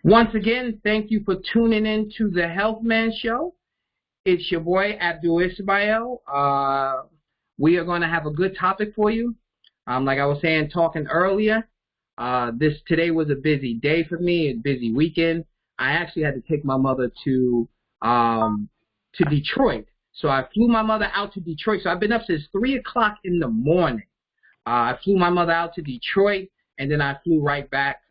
Once again, thank you for tuning in to the Health Man Show. It's your boy, Abdul Ismail. We are going to have a good topic for you. Like I was saying, talking earlier, today was a busy day for me, a busy weekend. I actually had to take my mother to Detroit. So I flew my mother out to Detroit. So I've been up since 3 o'clock in the morning. I flew my mother out to Detroit, and then I flew right back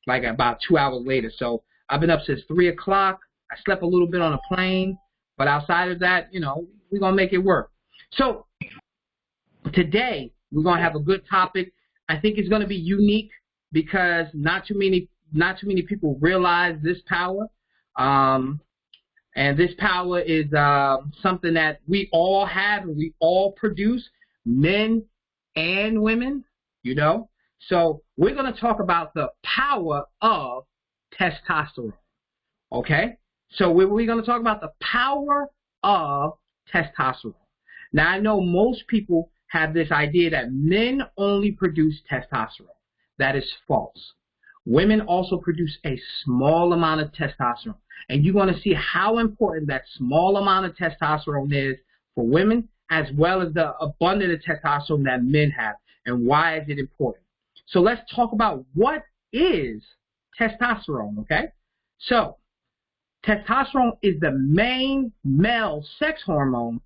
like about 2 hours later. So I've been up since 3 o'clock. I slept a little bit on a plane. But outside of that, you know, we're going to make it work. So today, we're going to have a good topic. I think it's going to be unique because not too many people realize this power. And this power is something that we all have and we all produce, men and women, you know. So we're going to talk about the power of testosterone, okay? So we're going to talk about the power of testosterone. Now, I know most people have this idea that men only produce testosterone. That is false. Women also produce a small amount of testosterone. And you're going to see how important that small amount of testosterone is for women, as well as the abundant of testosterone that men have. And why is it important? So let's talk about what is testosterone, okay? So testosterone is the main male sex hormone,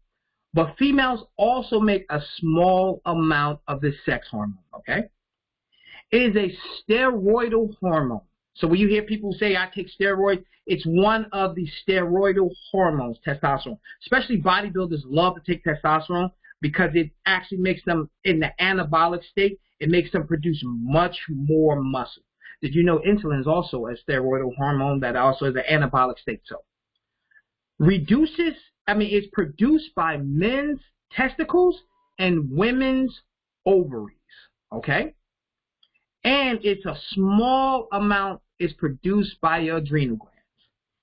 but females also make a small amount of this sex hormone, okay? It is a steroidal hormone. So when you hear people say, I take steroids, it's one of the steroidal hormones, testosterone. Especially bodybuilders love to take testosterone because it actually makes them in the anabolic state. It makes them produce much more muscle. Did you know insulin is also a steroidal hormone that also is an anabolic state? So it's produced by men's testicles and women's ovaries, okay? And it's a small amount is produced by your adrenal glands.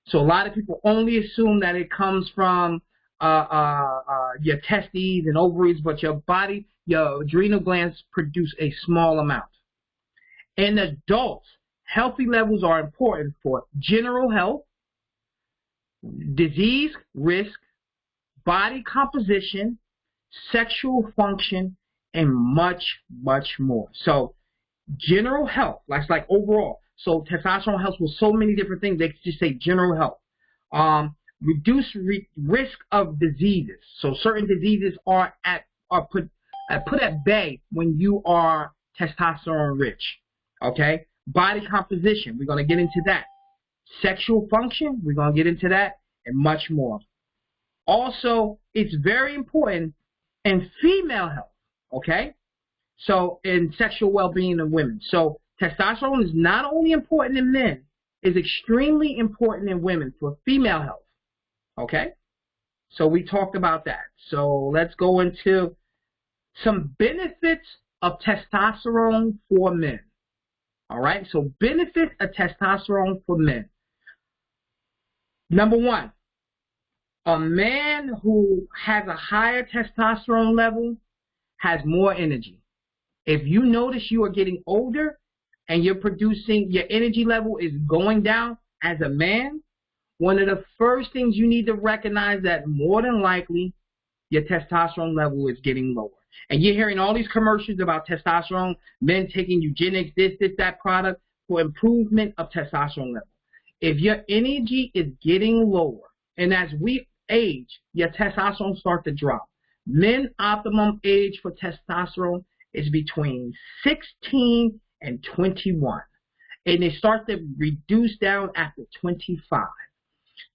So a lot of people only assume that it comes from your testes and ovaries, but your adrenal glands produce a small amount. In adults, healthy levels are important for general health, disease risk, body composition, sexual function, and much, much more. So general health, that's like overall. So testosterone helps with so many different things. They just say general health. Reduce risk of diseases. So certain diseases are put at bay when you are testosterone rich. Okay? Body composition, we're going to get into that. Sexual function, we're going to get into that, and much more. Also, it's very important in female health, okay? So, in sexual well-being of women. So, testosterone is not only important in men, it's extremely important in women for female health, okay? So, we talked about that. So, let's go into some benefits of testosterone for men. All right, so benefits of testosterone for men. Number one, a man who has a higher testosterone level has more energy. If you notice you are getting older and your energy level is going down as a man, one of the first things you need to recognize that more than likely your testosterone level is getting lower. And you're hearing all these commercials about testosterone, men taking eugenics, this, that product for improvement of testosterone level. If your energy is getting lower, and as we age, your testosterone starts to drop. Men optimum age for testosterone is between 16 and 21. And they start to reduce down after 25.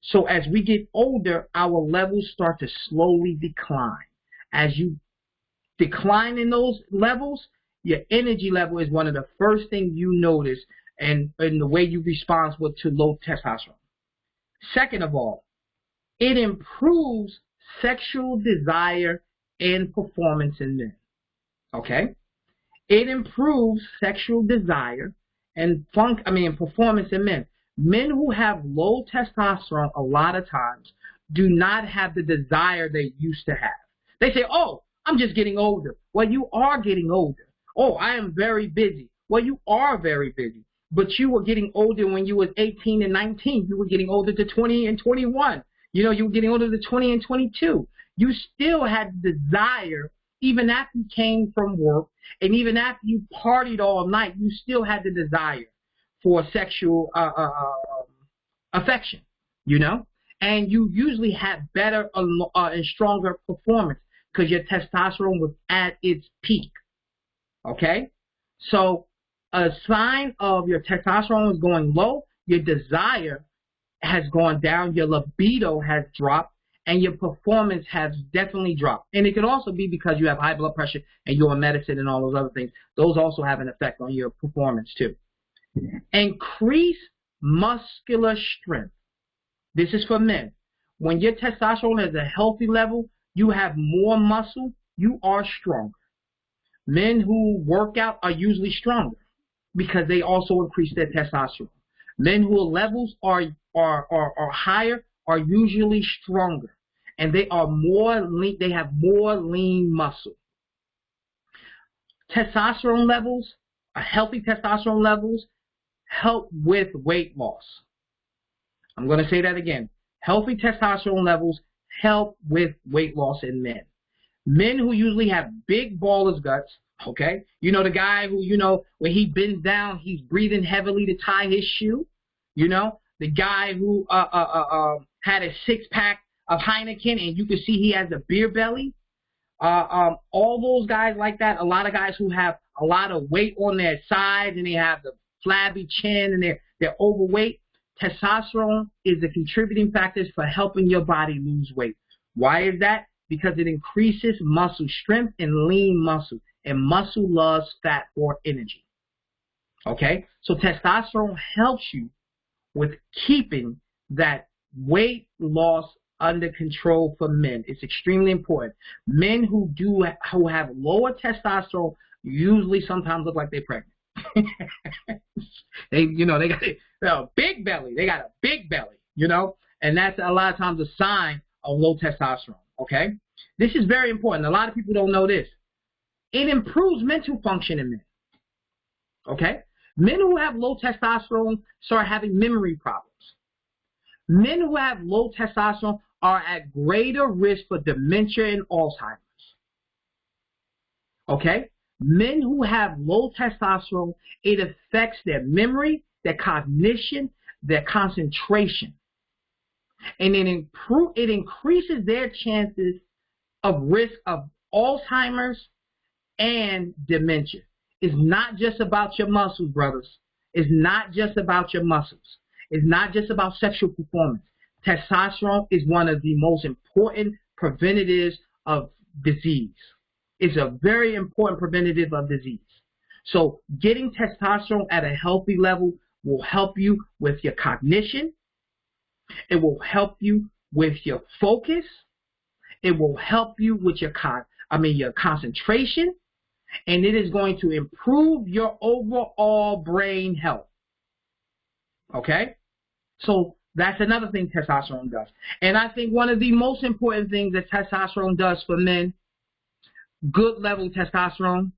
So as we get older, our levels start to slowly decline. As you decline in those levels, your energy level is one of the first things you notice and the way you respond to low testosterone. Second of all, it improves sexual desire and performance in men. Okay? It improves sexual desire and performance in men. Men who have low testosterone a lot of times do not have the desire they used to have. They say, oh, I'm just getting older. Well, you are getting older. Oh, I am very busy. Well, you are very busy. but you were getting older when you was 18 and 19. You were getting older to 20 and 21. You know, you were getting older to 20 and 22. You still had the desire, even after you came from work, and even after you partied all night, you still had the desire for sexual affection, you know? And you usually had better and stronger performance because your testosterone was at its peak, okay? So a sign of your testosterone is going low, your desire has gone down, your libido has dropped, and your performance has definitely dropped. And it could also be because you have high blood pressure and you're on medicine and all those other things. Those also have an effect on your performance too. Increase muscular strength. This is for men. When your testosterone is at a healthy level, you have more muscle, you are stronger. Men who work out are usually stronger because they also increase their testosterone. Men whose levels are higher are usually stronger, and they are more lean. They have more lean muscle. Testosterone levels, healthy testosterone levels, help with weight loss. I'm going to say that again. Healthy testosterone levels help with weight loss in men. Men who usually have big baller's guts, okay? You know, the guy who, you know, when he bends down, he's breathing heavily to tie his shoe. You know, the guy who had a six-pack of Heineken and you can see he has a beer belly. All those guys like that, a lot of guys who have a lot of weight on their sides and they have the flabby chin and they're overweight. Testosterone is a contributing factor for helping your body lose weight. Why is that? Because it increases muscle strength and lean muscle. And muscle loves fat for energy. Okay? So testosterone helps you with keeping that weight loss under control for men. It's extremely important. Men who have lower testosterone usually sometimes look like they're pregnant. They got a big belly. They got a big belly, you know, and that's a lot of times a sign of low testosterone. Okay, this is very important. A lot of people don't know this. It improves mental function in men. Okay, men who have low testosterone start having memory problems. Men who have low testosterone are at greater risk for dementia and Alzheimer's. Okay? Men who have low testosterone, it affects their memory, their cognition, their concentration. And it increases their chances of risk of Alzheimer's and dementia. It's not just about your muscles, brothers. It's not just about your muscles. It's not just about sexual performance. Testosterone is one of the most important preventatives of disease. It's a very important preventative of disease. So getting testosterone at a healthy level will help you with your cognition. It will help you with your focus. It will help you with your concentration. And it is going to improve your overall brain health. Okay? So that's another thing testosterone does. And I think one of the most important things that testosterone does for men, good level testosterone,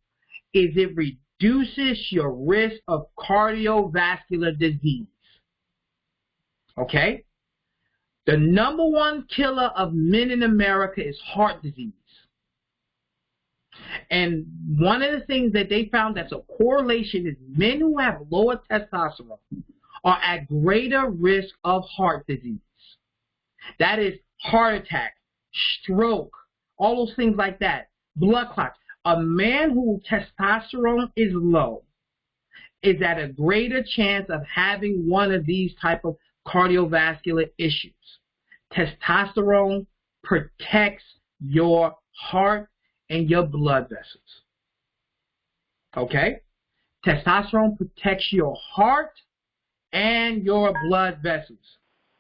is it reduces your risk of cardiovascular disease. Okay? The number one killer of men in America is heart disease. And one of the things that they found that's a correlation is men who have lower testosterone are at greater risk of heart disease. That is heart attack, stroke, all those things like that, blood clots. A man whose testosterone is low is at a greater chance of having one of these type of cardiovascular issues. Testosterone protects your heart and your blood vessels. Okay? Testosterone protects your heart and your blood vessels.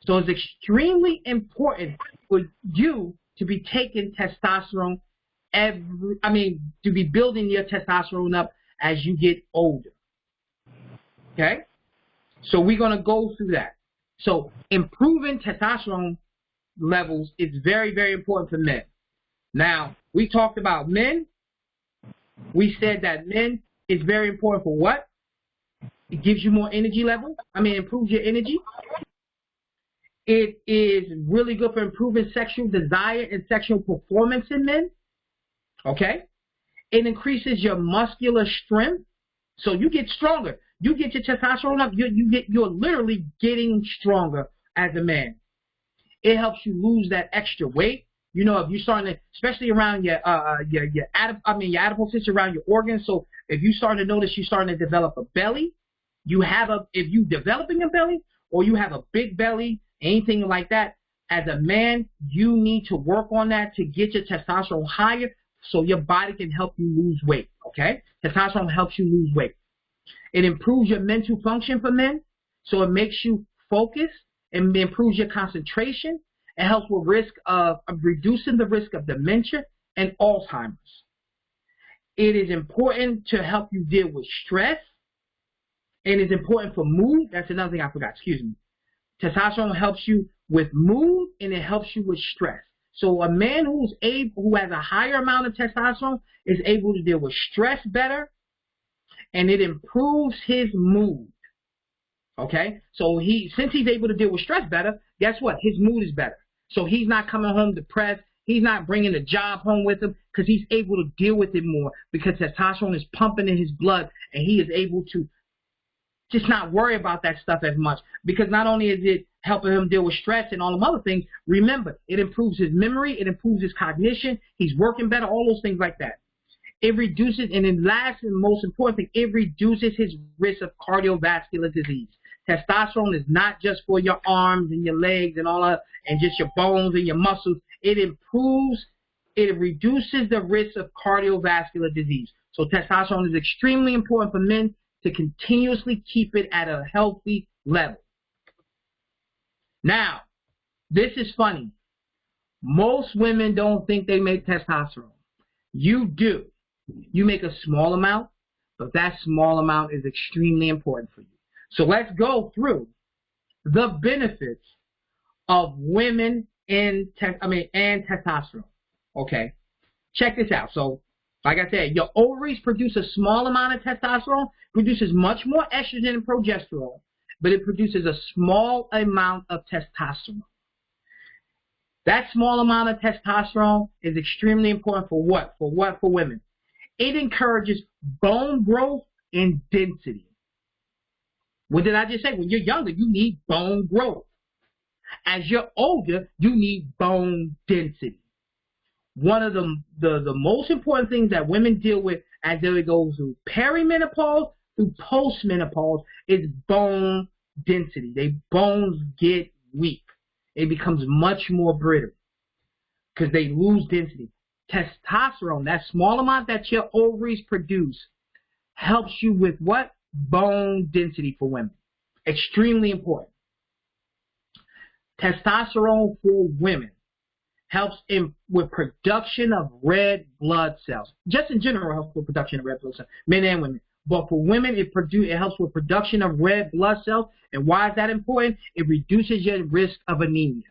So it's extremely important for you to be taking testosterone to be building your testosterone up as you get older. Okay? So we're going to go through that. So improving testosterone levels is very, very important for men. Now, we talked about men. We said that men is very important for what? It gives you more energy level. Improves your energy. It is really good for improving sexual desire and sexual performance in men. Okay? It increases your muscular strength. So you get stronger. You get your testosterone up. You're literally getting stronger as a man. It helps you lose that extra weight. You know, if you're starting to, especially around your adipose tissue, around your organs. So if you starting to notice you're starting to develop a belly, if you developing a belly or you have a big belly, anything like that, as a man, you need to work on that to get your testosterone higher so your body can help you lose weight. Okay, testosterone helps you lose weight. It improves your mental function for men, so it makes you focus and improves your concentration. It helps with reducing the risk of dementia and Alzheimer's. It is important to help you deal with stress, and it's important for mood. That's another thing I forgot. Excuse me. Testosterone helps you with mood, and it helps you with stress. So a man who has a higher amount of testosterone is able to deal with stress better, and it improves his mood. Okay, so since he's able to deal with stress better, guess what? His mood is better. So he's not coming home depressed. He's not bringing the job home with him because he's able to deal with it more because testosterone is pumping in his blood, and he is able to just not worry about that stuff as much, because not only is it helping him deal with stress and all them other things, remember, it improves his memory, it improves his cognition, he's working better, all those things like that. It reduces, and then last and most important thing, it reduces his risk of cardiovascular disease. Testosterone is not just for your arms and your legs and all that, and just your bones and your muscles. It reduces the risk of cardiovascular disease. So testosterone is extremely important for men to continuously keep it at a healthy level. Now, this is funny. Most women don't think they make testosterone. You do. You make a small amount, but that small amount is extremely important for you. So let's go through the benefits of women and testosterone. Okay, check this out. So, like I said, your ovaries produce a small amount of testosterone, produces much more estrogen and progesterone, but it produces a small amount of testosterone. That small amount of testosterone is extremely important for what? For women? It encourages bone growth and density. What did I just say? When you're younger, you need bone growth. As you're older, you need bone density. One of the most important things that women deal with as they go through perimenopause through postmenopause is bone density. Their bones get weak. It becomes much more brittle because they lose density. Testosterone, that small amount that your ovaries produce, helps you with what? Bone density for women. Extremely important. Testosterone for women helps with production of red blood cells. Just in general, helps with production of red blood cells, men and women. But for women, it helps with production of red blood cells. And why is that important? It reduces your risk of anemia.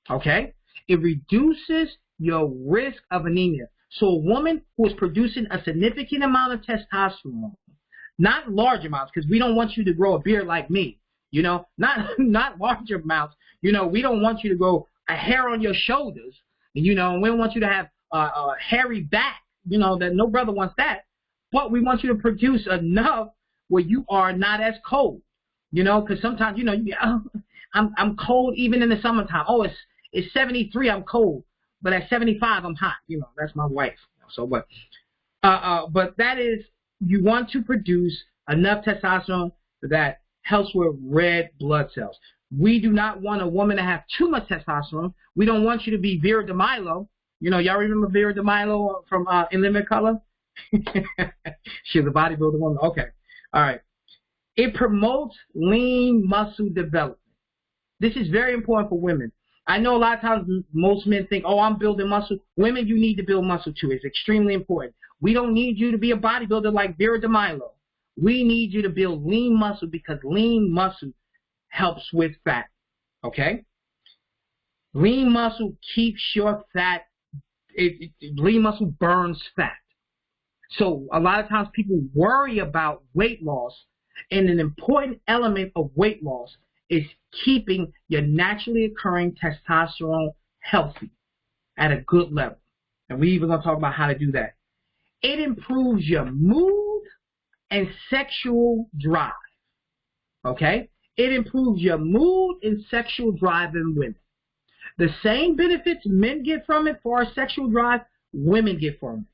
Okay? It reduces your risk of anemia. So a woman who is producing a significant amount of testosterone, not large amounts, because we don't want you to grow a beard like me, you know, not large amounts. You know, we don't want you to grow a hair on your shoulders, you know, and we don't want you to have a hairy back, you know, that no brother wants that. But we want you to produce enough where you are not as cold, you know, because sometimes, you know, I'm cold even in the summertime. Oh, it's 73, I'm cold, but at 75, I'm hot. You know, that's my wife. So, but that is, you want to produce enough testosterone that helps with red blood cells. We do not want a woman to have too much testosterone. We don't want you to be Vera DeMilo. You know, y'all remember Vera DeMilo from In Living Color? She's a bodybuilder woman. Okay. All right. It promotes lean muscle development. This is very important for women. I know a lot of times most men think, oh, I'm building muscle. Women, you need to build muscle too. It's extremely important. We don't need you to be a bodybuilder like Vera DeMilo. We need you to build lean muscle because lean muscle helps with fat. Okay? Lean muscle keeps your fat. Lean muscle burns fat. So a lot of times people worry about weight loss, and an important element of weight loss is keeping your naturally occurring testosterone healthy at a good level. And we're even going to talk about how to do that. It improves your mood and sexual drive. Okay? It improves your mood and sexual drive in women. The same benefits men get from it for our sexual drive, women get from it.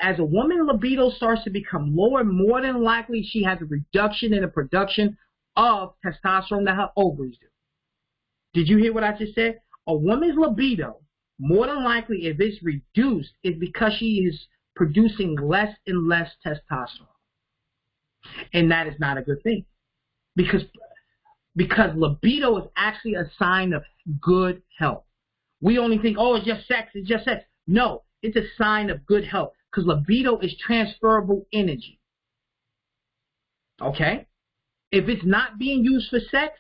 As a woman's libido starts to become lower, more than likely she has a reduction in the production of testosterone that her ovaries do. Did you hear what I just said? A woman's libido, more than likely, if it's reduced, is because she is producing less and less testosterone. And that is not a good thing. Because libido is actually a sign of good health. We only think, oh, it's just sex, it's just sex. No, it's a sign of good health, because libido is transferable energy. Okay? If it's not being used for sex,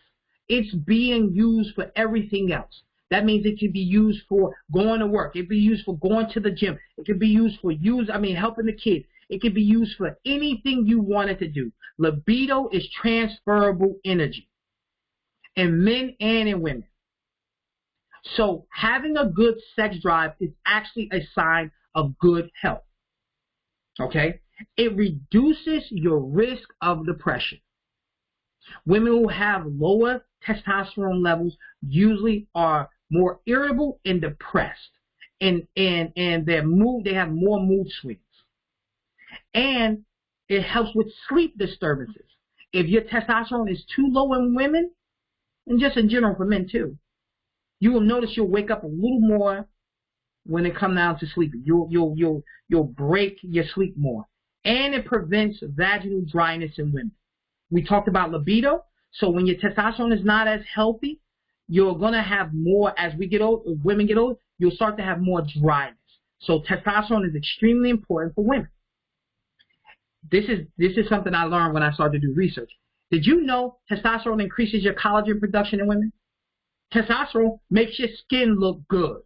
it's being used for everything else. That means it can be used for going to work. It can be used for going to the gym. It can be used for helping the kids. It can be used for anything you want it to do. Libido is transferable energy in men and in women. So having a good sex drive is actually a sign of good health. Okay? It reduces your risk of depression. Women who have lower testosterone levels usually are more irritable and depressed, and their mood, they have more mood swings. And it helps with sleep disturbances. If your testosterone is too low in women, and just in general for men too, you will notice you'll wake up a little more when it comes down to sleeping. You'll break your sleep more, and it prevents vaginal dryness in women. We talked about libido. So when your testosterone is not as healthy, you're going to have more, as we get old, women get old, you'll start to have more dryness. So testosterone is extremely important for women. This is something I learned when I started to do research. Did you know testosterone increases your collagen production in women? Testosterone makes your skin look good.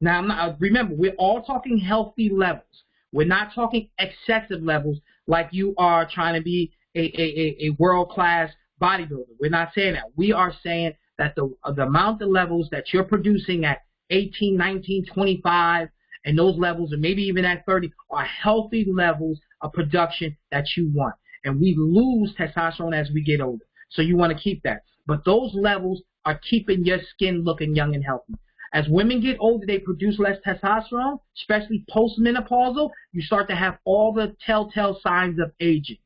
Now, remember, we're all talking healthy levels. We're not talking excessive levels like you are trying to be a world-class bodybuilder. We're not saying that. We are saying that the amount of levels that you're producing at 18, 19, 25, and those levels, and maybe even at 30, are healthy levels of production that you want. And we lose testosterone as we get older. So you want to keep that. But those levels are keeping your skin looking young and healthy. As women get older, they produce less testosterone, especially postmenopausal. You start to have all the telltale signs of aging,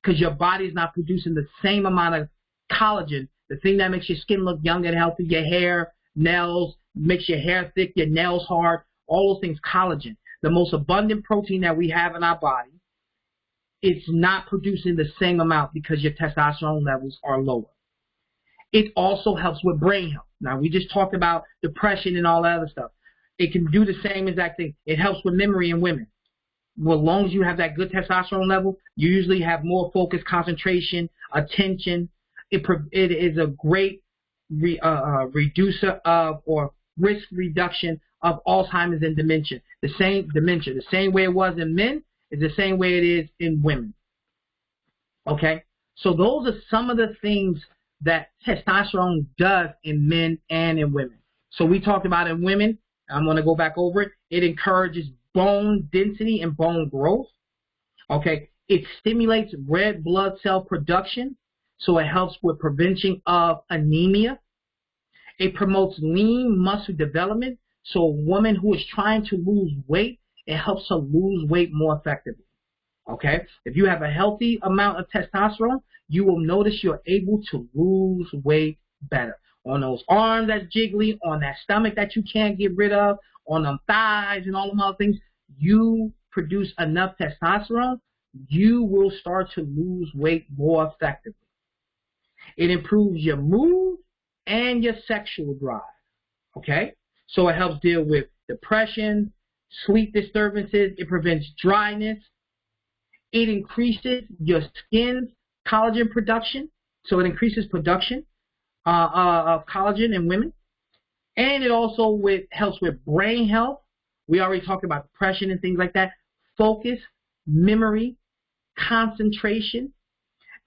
because your body is not producing the same amount of collagen, the thing that makes your skin look young and healthy, your hair, nails, makes your hair thick, your nails hard, all those things, collagen. The most abundant protein that we have in our body, it's not producing the same amount because your testosterone levels are lower. It also helps with brain health. Now, we just talked about depression and all that other stuff. It can do the same exact thing. It helps with memory in women. Well, as long as you have that good testosterone level, you usually have more focus, concentration, attention. It is a great reducer of, or risk reduction of, Alzheimer's and dementia. The same way it was in men is the same way it is in women. Okay? So those are some of the things that testosterone does in men and in women. So we talked about in women. I'm going to go back over it. It encourages bone density and bone growth. Okay, it stimulates red blood cell production, so it helps with prevention of anemia. It promotes lean muscle development, so a woman who is trying to lose weight, it helps her lose weight more effectively. Okay, if you have a healthy amount of testosterone, you will notice you're able to lose weight better. On those arms that's jiggly, on that stomach that you can't get rid of, on them thighs and all them other things, you produce enough testosterone, you will start to lose weight more effectively. It improves your mood and your sexual drive. Okay? So it helps deal with depression, sleep disturbances. It prevents dryness. It increases your skin's collagen production. So it increases production of collagen in women. And it also helps with brain health. We already talked about depression and things like that. focus, memory, concentration,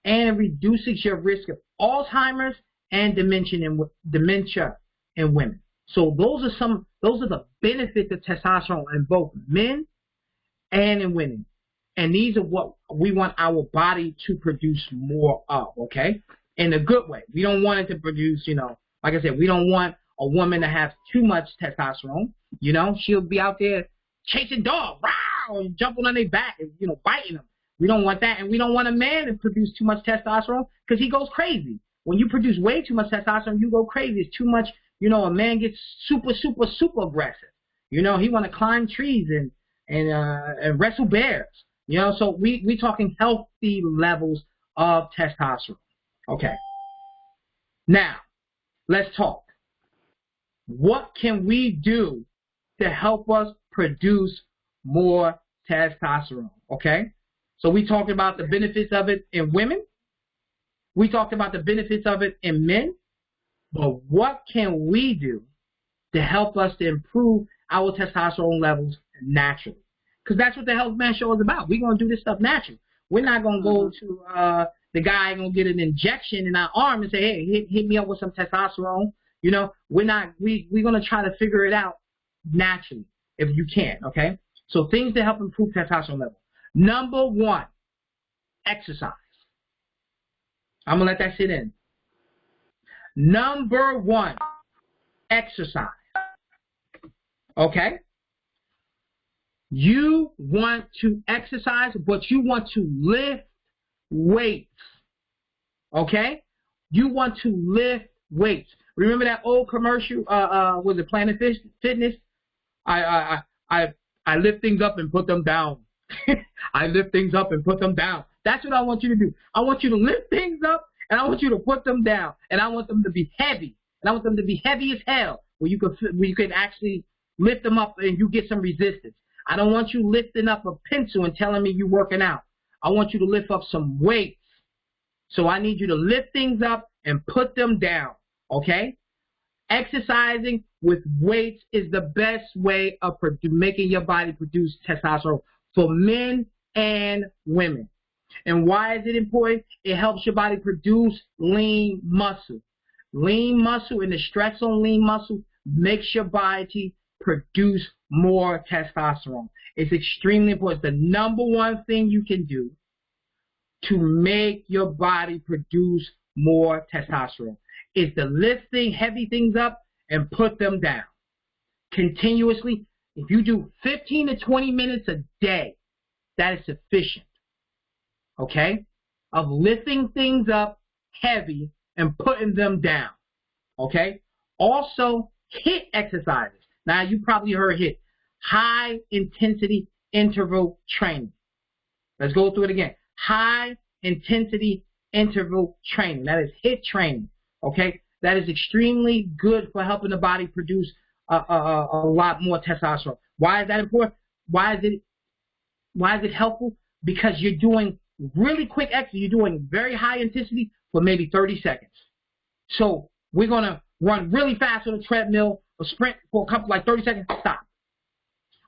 and it reduces your risk of Alzheimer's and dementia in women. So those are the benefits of testosterone in both men and in women. And these are what we want our body to produce more of, okay? In a good way. We don't want it to produce, like I said, we don't want a woman to have too much testosterone. She'll be out there chasing dogs, wow, and jumping on their back and, biting them. We don't want that. And we don't want a man to produce too much testosterone because he goes crazy. When you produce way too much testosterone, you go crazy. It's too much, a man gets super, super, super aggressive. He want to climb trees and wrestle bears. So we talking healthy levels of testosterone. Okay. Now, let's talk. What can we do to help us produce more testosterone? Okay. So we talked about the benefits of it in women. We talked about the benefits of it in men. But what can we do to help us to improve our testosterone levels naturally? Because that's what the Health Man Show is about. We're going to do this stuff naturally. We're not going to go to the guy going to get an injection in our arm and say, hey, hit me up with some testosterone. We're going to try to figure it out naturally if you can, okay? So things to help improve testosterone levels. Number one, exercise. I'm going to let that sit in. Number one, exercise. Okay? You want to exercise, but you want to lift weights. Okay? You want to lift weights. Remember that old commercial? Was it Planet Fitness? I lift things up and put them down. I lift things up and put them down. That's what I want you to do. I want you to lift things up and I want you to put them down. And I want them to be heavy. And I want them to be heavy as hell, where you can actually lift them up and you get some resistance. I don't want you lifting up a pencil and telling me you're working out. I want you to lift up some weights. So I need you to lift things up and put them down, okay? Exercising with weights is the best way of making your body produce testosterone for men and women. And why is it important? It helps your body produce lean muscle. Lean muscle and the stress on lean muscle makes your body produce more testosterone. It's extremely important. It's the number one thing you can do to make your body produce more testosterone is to lift heavy things up and put them down continuously. If you do 15 to 20 minutes a day, that is sufficient, okay, of lifting things up heavy and putting them down, okay? Also, HIIT exercises. Now, you probably heard HIIT, high intensity interval training. Let's go through it again. High intensity interval training. That is HIIT training, okay? That is extremely good for helping the body produce a lot more testosterone. Why is that important? Why is it helpful? Because you're doing really quick exercise. You're doing very high intensity for maybe 30 seconds. So we're going to run really fast on a treadmill or sprint for a couple, like 30 seconds, stop.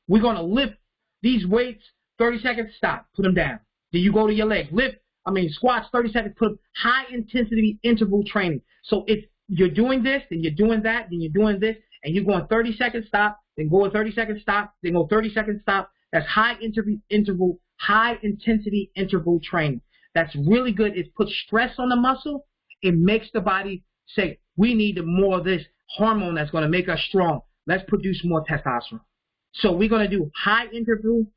We're going to lift these weights, 30 seconds, stop, put them down. Then you go to your legs, squats, 30 seconds, put high intensity interval training. So if you're doing this, then you're doing that, then you're doing this, and you're going 30 seconds, stop, then go 30 seconds, stop, then go 30 seconds, stop. That's high intensity interval training. That's really good. It puts stress on the muscle. It makes the body say, we need more of this hormone that's going to make us strong. Let's produce more testosterone. So we're going to do high intensity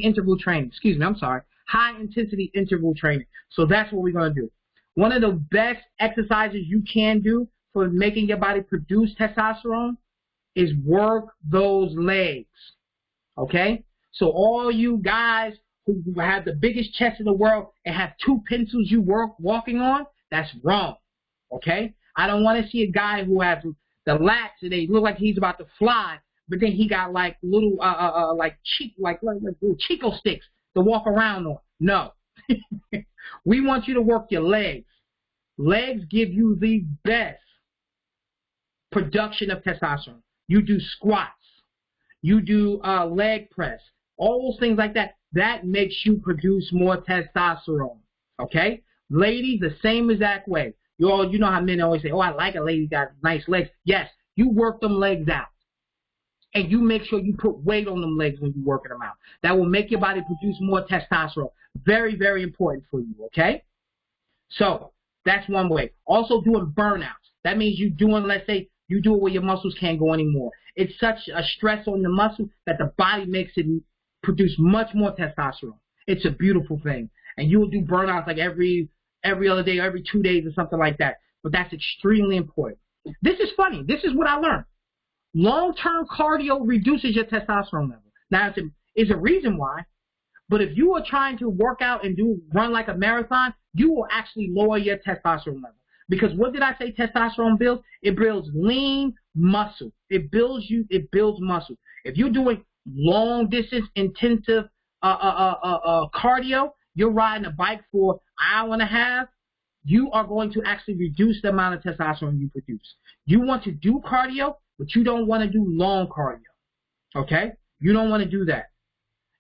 interval training. Excuse me, I'm sorry. High intensity interval training. So that's what we're going to do. One of the best exercises you can do for making your body produce testosterone is work those legs. Okay? So all you guys who have the biggest chest in the world and have two pencils you walking on, that's wrong. Okay? I don't want to see a guy who has the lats and they look like he's about to fly, but then he got like little like little Chico sticks to walk around on. No. We want you to work your legs. Legs give you the best production of testosterone. You do squats, you do leg press, all those things like that. That makes you produce more testosterone. Okay? Ladies, the same exact way. You know how men always say, oh, I like a lady got nice legs. Yes, you work them legs out. And you make sure you put weight on them legs when you're working them out. That will make your body produce more testosterone. Very, very important for you, okay? So that's one way. Also doing burnouts. That means you doing, let's say, you do it where your muscles can't go anymore. It's such a stress on the muscle that the body makes it produce much more testosterone. It's a beautiful thing. And you will do burnouts like every other day, every 2 days or something like that. But that's extremely important. This is funny. This is what I learned. Long-term cardio reduces your testosterone level. Now, it's a reason why, but if you are trying to work out and run like a marathon, you will actually lower your testosterone level. Because what did I say testosterone builds? It builds lean muscle. It builds muscle. If you're doing long-distance, intensive cardio, you're riding a bike for an hour and a half, you are going to actually reduce the amount of testosterone you produce. You want to do cardio, but you don't want to do long cardio, okay? You don't want to do that.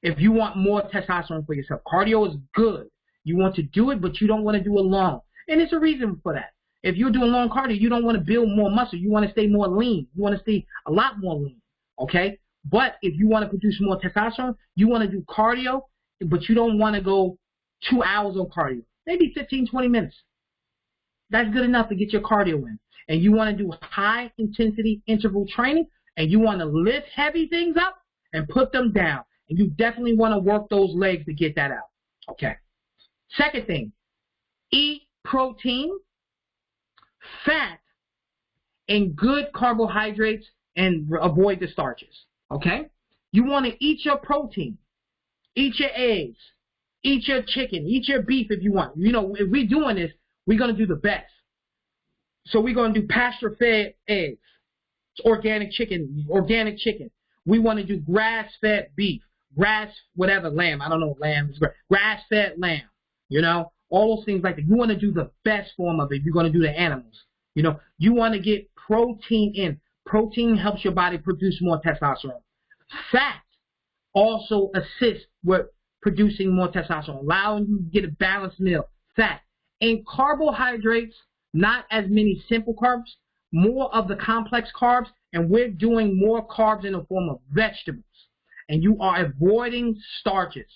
If you want more testosterone for yourself, cardio is good. You want to do it, but you don't want to do it long. And there's a reason for that. If you're doing long cardio, you don't want to build more muscle. You want to stay more lean. You want to stay a lot more lean, okay? But if you want to produce more testosterone, you want to do cardio, but you don't want to go 2 hours of cardio. Maybe 15, 20 minutes. That's good enough to get your cardio in. And you want to do high-intensity interval training, and you want to lift heavy things up and put them down. And you definitely want to work those legs to get that out. Okay. Second thing, eat protein, fat, and good carbohydrates, and avoid the starches. Okay? You want to eat your protein, eat your eggs, eat your chicken, eat your beef if you want. You know, if we're doing this, we're going to do the best. So we're going to do pasture-fed eggs, organic chicken. We want to do grass-fed beef, lamb. I don't know, lamb is grass-fed lamb. You know, all those things like that. You want to do the best form of it. You're going to do the animals. You know, you want to get protein in. Protein helps your body produce more testosterone. Fat also assists with producing more testosterone, allowing you to get a balanced meal. Fat. And carbohydrates, not as many simple carbs, more of the complex carbs, and we're doing more carbs in the form of vegetables. And you are avoiding starches,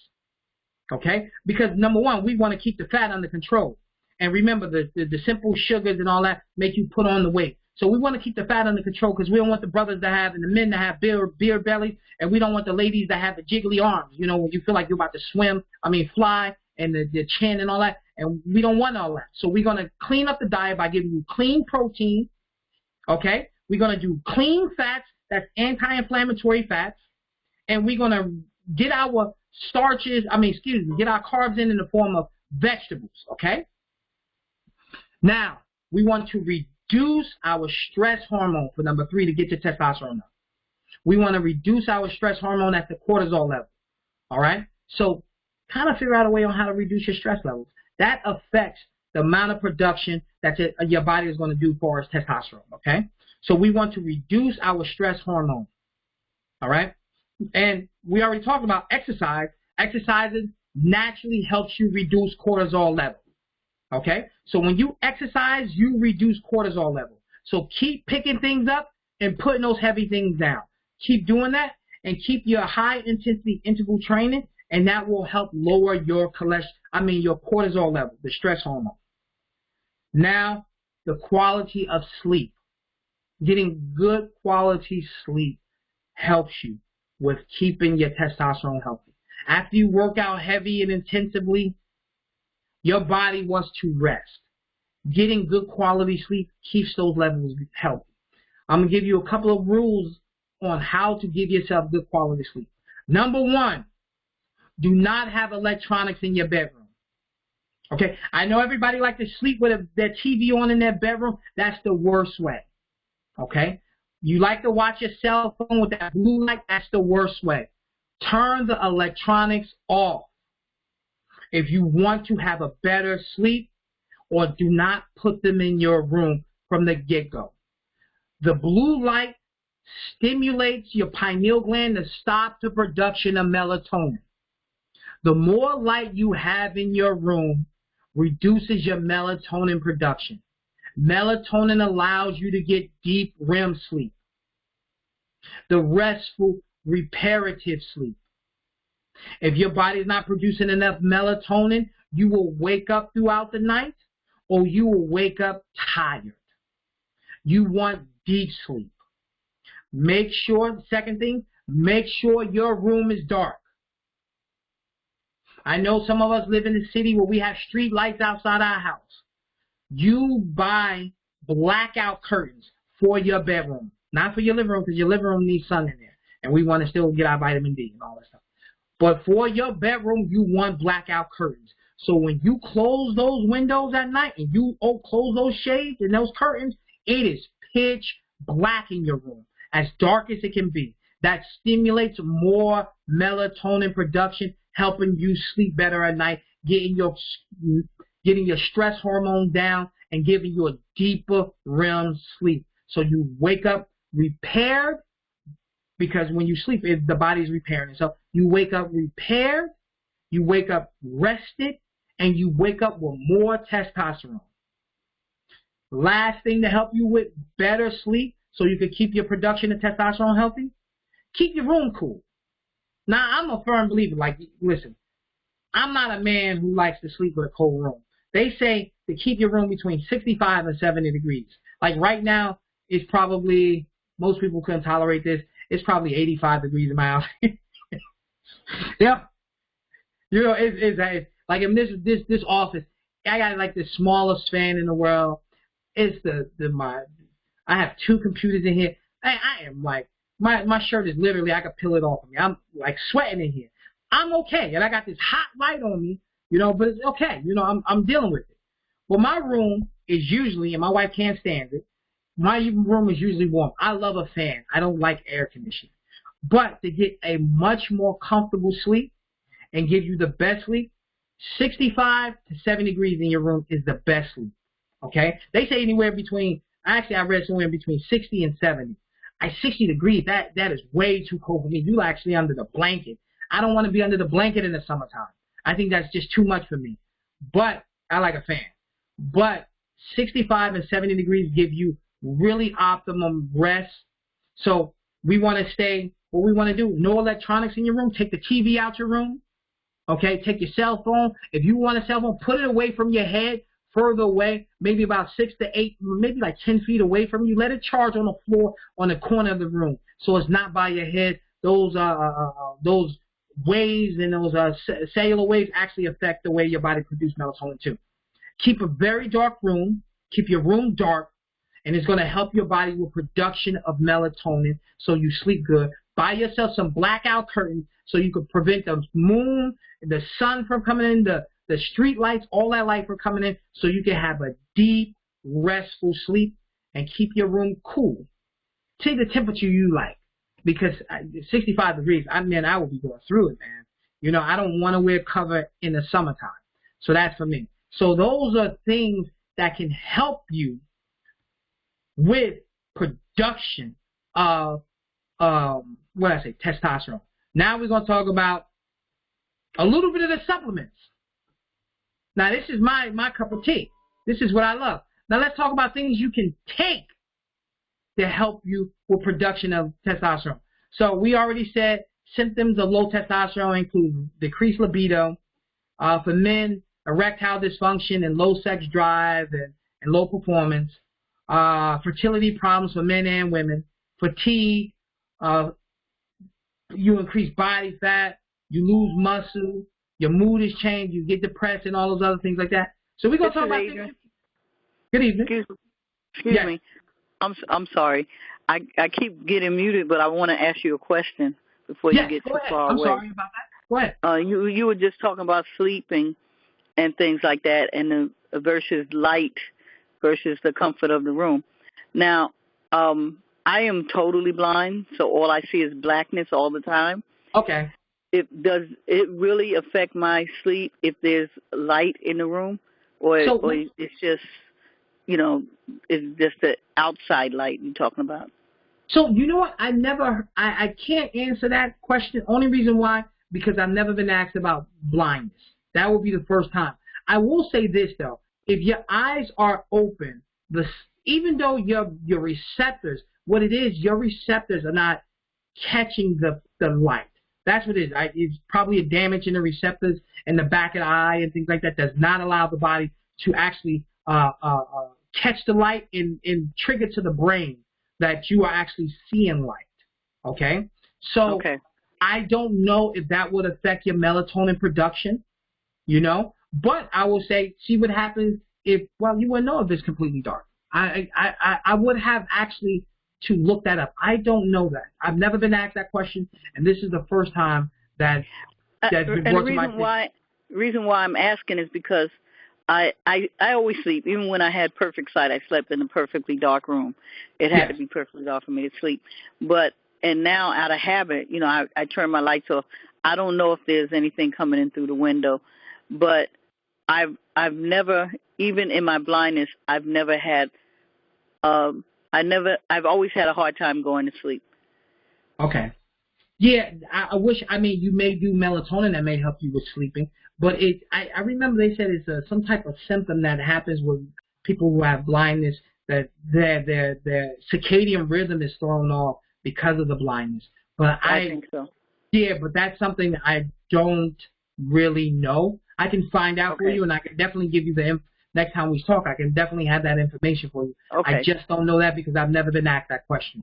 okay? Because number one, we want to keep the fat under control. And remember, the simple sugars and all that make you put on the weight. So we want to keep the fat under control because we don't want the brothers to have and the men to have beer bellies, and we don't want the ladies to have the jiggly arms, you know, when you feel like you're about to fly, and the chin and all that. And we don't want all that. So we're going to clean up the diet by giving you clean protein, okay? We're going to do clean fats, that's anti-inflammatory fats, and we're going to get our get our carbs in the form of vegetables, okay? Now, we want to reduce our stress hormone for number 3 to get your testosterone up. We want to reduce our stress hormone at the cortisol level, all right? So kind of figure out a way on how to reduce your stress levels. That affects the amount of production that your body is going to do for its testosterone, okay? So we want to reduce our stress hormone, all right? And we already talked about exercise. Exercising naturally helps you reduce cortisol level, okay? So when you exercise, you reduce cortisol level. So keep picking things up and putting those heavy things down. Keep doing that and keep your high-intensity interval training, and that will help lower your your cortisol level, the stress hormone. Now, the quality of sleep. Getting good quality sleep helps you with keeping your testosterone healthy. After you work out heavy and intensively, your body wants to rest. Getting good quality sleep keeps those levels healthy. I'm going to give you a couple of rules on how to give yourself good quality sleep. Number 1, do not have electronics in your bedroom. Okay, I know everybody likes to sleep with their TV on in their bedroom. That's the worst way. Okay, you like to watch your cell phone with that blue light. That's the worst way. Turn the electronics off if you want to have a better sleep, or do not put them in your room from the get-go. The blue light stimulates your pineal gland to stop the production of melatonin. The more light you have in your room reduces your melatonin production. Melatonin allows you to get deep REM sleep, the restful, reparative sleep. If your body's not producing enough melatonin, you will wake up throughout the night or you will wake up tired. You want deep sleep. Make sure, second thing, make sure your room is dark. I know some of us live in the city where we have street lights outside our house. You buy blackout curtains for your bedroom, not for your living room, because your living room needs sun in there, and we want to still get our vitamin D and all that stuff. But for your bedroom, you want blackout curtains. So when you close those windows at night and you close those shades and those curtains, it is pitch black in your room, as dark as it can be. That stimulates more melatonin production, helping you sleep better at night, getting your stress hormone down, and giving you a deeper REM sleep. So you wake up repaired, because when you sleep, the body's repairing itself. You wake up repaired, you wake up rested, and you wake up with more testosterone. Last thing to help you with better sleep, so you can keep your production of testosterone healthy, keep your room cool. Now, I'm a firm believer, like, listen, I'm not a man who likes to sleep with a cold room. They say to keep your room between 65 and 70 degrees. Like right now, it's probably, most people couldn't tolerate this, it's probably 85 degrees in my house. Yep. You know, it's like in this office, I got like the smallest fan in the world. It's I have 2 computers in here. I am like, my shirt is literally, I could peel it off of me. I'm like sweating in here. I'm okay, and I got this hot light on me, you know, but it's okay. You know, I'm dealing with it. Well, my room is usually, and my wife can't stand it, my room is usually warm. I love a fan. I don't like air conditioning. But to get a much more comfortable sleep and give you the best sleep, 65 to 70 degrees in your room is the best sleep. Okay? They say anywhere between, actually I read somewhere between 60 and 70. At 60 degrees, that is way too cold for me. You're actually under the blanket. I don't want to be under the blanket in the summertime. I think that's just too much for me. But I like a fan. But 65 and 70 degrees give you really optimum rest. So we want to stay, what we want to do, no electronics in your room. Take the TV out your room. Okay, take your cell phone. If you want a cell phone, put it away from your head, further away, maybe about 6 to 8, maybe like 10 feet away from you. Let it charge on the floor on the corner of the room, so it's not by your head. Those waves and those cellular waves actually affect the way your body produces melatonin too. Keep a very dark room. Keep your room dark, and it's going to help your body with production of melatonin, so you sleep good. Buy yourself some blackout curtains so you can prevent the moon, the sun from coming in, the street lights, all that light from coming in, so you can have a deep, restful sleep and keep your room cool. Take the temperature you like, because 65 degrees, I mean, I will be going through it, man. You know, I don't want to wear cover in the summertime. So that's for me. So those are things that can help you with production of testosterone. Now we're going to talk about a little bit of the supplements. Now this is my cup of tea. This is what I love. Now let's talk about things you can take to help you with production of testosterone. So we already said symptoms of low testosterone include decreased libido, for men, erectile dysfunction and low sex drive and low performance, fertility problems for men and women, fatigue, you increase body fat, you lose muscle, your mood is changed, you get depressed, and all those other things like that. So we're going to talk about things. Good evening. Excuse me. I'm sorry. I keep getting muted, but I want to ask you a question before you get too far away. I'm sorry about that. Go ahead. You were just talking about sleeping and things like that, and the versus light versus the comfort of the room. Now, I am totally blind, so all I see is blackness all the time. Okay. Does it really affect my sleep if there's light in the room, or it's just is just the outside light you're talking about? So you know what? I can't answer that question. Only reason why, because I've never been asked about blindness. That would be the first time. I will say this though: if your eyes are open, even though your receptors, what it is, your receptors are not catching the light. That's what it is. It's probably a damage in the receptors in the back of the eye and things like that. Does not allow the body to actually catch the light and trigger to the brain that you are actually seeing light. Okay? So I don't know if that would affect your melatonin production, but I will say, see what happens if, well, you wouldn't know if it's completely dark. I would have actually to look that up. I don't know that. I've never been asked that question, and this is the first time that's been brought to my attention. The reason why I'm asking is because I always sleep. Even when I had perfect sight, I slept in a perfectly dark room. It had to be perfectly dark for me to sleep. And now out of habit, I turn my lights off. I don't know if there's anything coming in through the window, but I've never, even in my blindness, I've never had, I've always had a hard time going to sleep. Okay. Yeah, I wish, you may do melatonin that may help you with sleeping, but I remember they said it's some type of symptom that happens with people who have blindness, that their circadian rhythm is thrown off because of the blindness. But I think so. Yeah, but that's something I don't really know. I can find out for you, and I can definitely give you the next time we talk. I can definitely have that information for you. I just don't know that because I've never been asked that question.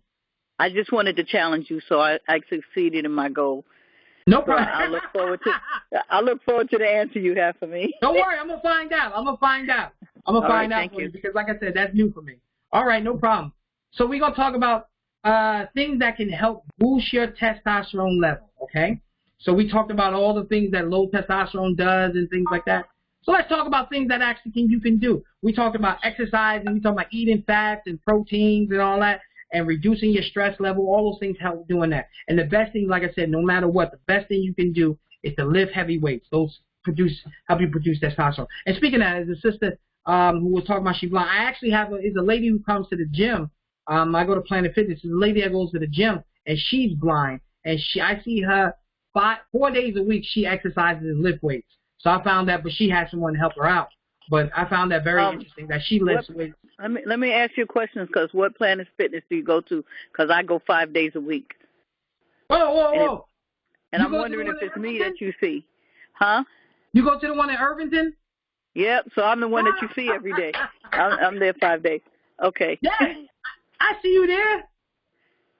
I just wanted to challenge you, so I succeeded in my goal. No problem. So I look forward to the answer you have for me. Don't worry, I'm gonna find out. I'm gonna find out for you because, like I said, that's new for me. All right, no problem. So we're gonna talk about things that can help boost your testosterone level. Okay. So we talked about all the things that low testosterone does and things like that. So let's talk about things that actually you can do. We talked about exercise, and we talked about eating fats and proteins and all that, and reducing your stress level. All those things help doing that. And the best thing, like I said, no matter what, the best thing you can do is to lift heavy weights. Those help you produce testosterone. And speaking of that, as a sister who was talking about she's blind, I actually is a lady who comes to the gym. I go to Planet Fitness. There's a lady that goes to the gym, and she's blind. And I see her 4 days a week. She exercises and lift weights. So I found that, but she has someone to help her out. But I found that very interesting that she lifts weights. Let me ask you a question, because what Planet Fitness do you go to? Because I go 5 days a week. Whoa. And I'm wondering if it's me that you see. Huh? You go to the one in Irvington? Yep, so I'm the one that you see every day. I'm there 5 days. Okay. Yeah, I see you there.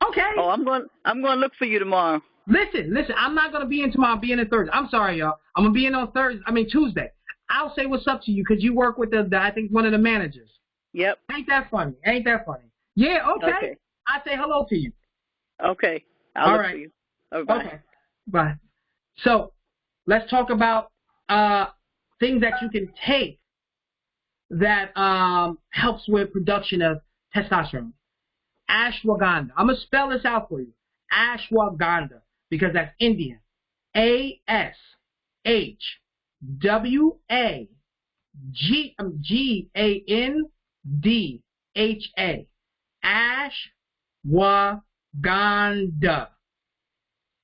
Okay. Oh, I'm going to look for you tomorrow. Listen, I'm not going to be in tomorrow. I'll be in on Thursday. I'm sorry, y'all. I'm going to be in on Tuesday. I'll say what's up to you because you work with I think, one of the managers. Yep. Ain't that funny? Yeah, okay. I say hello to you. Okay. I'll look for you. Bye. Okay. Bye. So let's talk about things that you can take that helps with production of testosterone. Ashwagandha. I'm going to spell this out for you. Ashwagandha, because that's Indian. ASHWAGANDHA.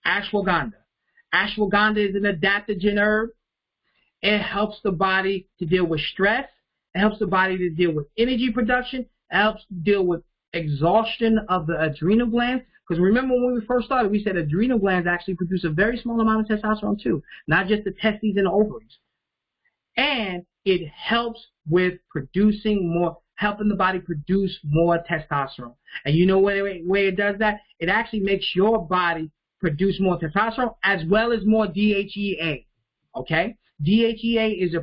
Ashwagandha. Ashwagandha is an adaptogen herb. It helps the body to deal with stress. It helps the body to deal with energy production. It helps deal with exhaustion of the adrenal glands. Because remember when we first started, we said adrenal glands actually produce a very small amount of testosterone too, not just the testes and the ovaries. And it helps with helping the body produce more testosterone. And you know where it does that? It actually makes your body produce more testosterone as well as more DHEA. Okay? DHEA is a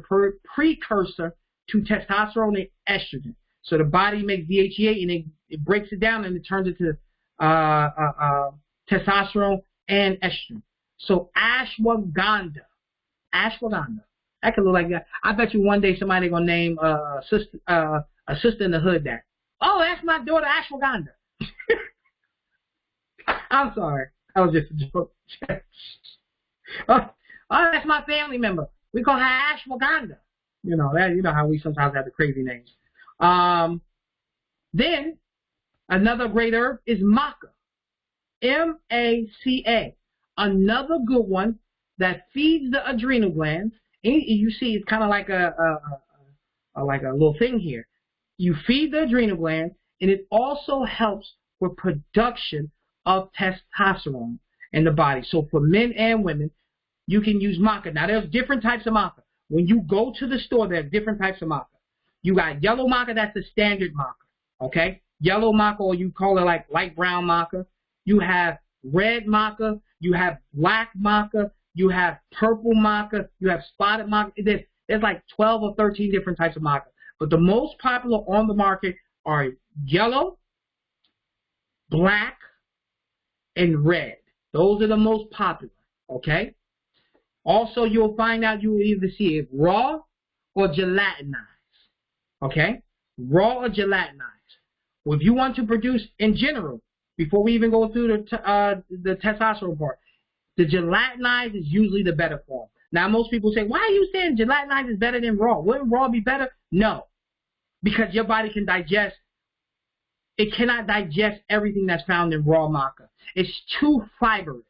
precursor to testosterone and estrogen. So the body makes DHEA and it breaks it down and it turns it to testosterone and estrogen. So ashwagandha. That could look like that. I bet you one day somebody gonna name a sister in the hood that. Oh, that's my daughter Ashwagandha. I'm sorry. That was just a joke. Oh, that's my family member. We call her Ashwagandha. You know how we sometimes have the crazy names. Then another great herb is maca, M-A-C-A. Another good one that feeds the adrenal glands. And you see, it's kind of like a little thing here. You feed the adrenal glands, and it also helps with production of testosterone in the body. So for men and women, you can use maca. Now, there's different types of maca. When you go to the store, there are different types of maca. You got yellow maca, that's the standard maca, okay? Yellow maca, or you call it like light brown maca. You have red maca, you have black maca, you have purple maca, you have spotted maca. There's like 12 or 13 different types of maca. But the most popular on the market are yellow, black, and red. Those are the most popular, okay? Also, you'll find out you will either see it raw or gelatinized, okay? Raw or gelatinized. Well, if you want to produce in general, before we even go through the testosterone part, the gelatinized is usually the better form. Now, most people say, why are you saying gelatinized is better than raw? Wouldn't raw be better? No, because your body can digest. It cannot digest everything that's found in raw maca. It's too fibrous.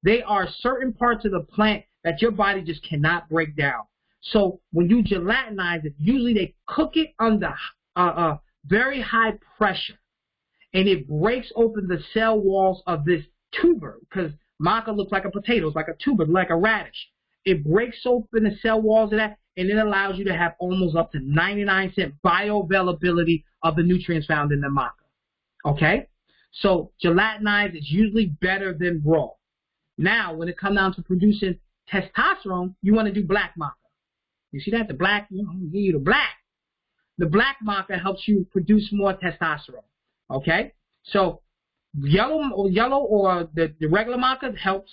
They are certain parts of the plant that your body just cannot break down. So when you gelatinize it, usually they cook it under very high pressure, and it breaks open the cell walls of this tuber, because maca looks like a potato, it's like a tuber, like a radish. It breaks open the cell walls of that, and it allows you to have almost up to 99% bioavailability of the nutrients found in the maca. Okay? So gelatinized is usually better than raw. Now, when it comes down to producing testosterone, you want to do black maca. You see that? The black, I'm going to give you the black. The black maca helps you produce more testosterone. Okay? So yellow or the regular maca helps.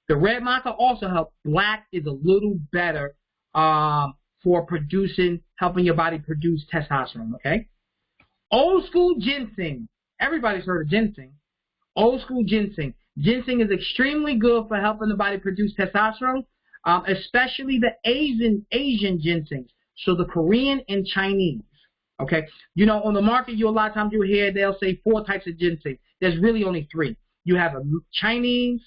The red maca also helps. Black is a little better for helping your body produce testosterone. Okay? Old school ginseng. Everybody's heard of ginseng. Old school ginseng. Ginseng is extremely good for helping the body produce testosterone, especially the Asian ginsengs. So the Korean and Chinese. Okay, you know, on the market, a lot of times you'll hear they'll say 4 types of ginseng. There's really only 3. You have a Chinese,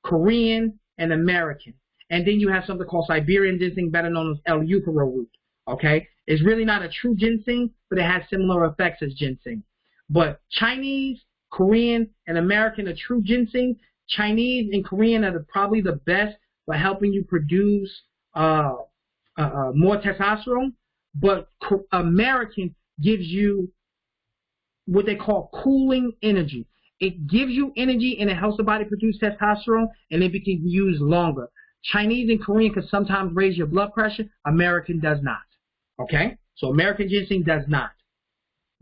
Korean, and American. And then you have something called Siberian ginseng, better known as L-euthero root. Okay, it's really not a true ginseng, but it has similar effects as ginseng. But Chinese, Korean, and American are true ginseng. Chinese and Korean are probably the best for helping you produce more testosterone. But American gives you what they call cooling energy. It gives you energy and it helps the body produce testosterone, and it can be used longer. Chinese and Korean can sometimes raise your blood pressure. American does not. Okay? So American ginseng does not.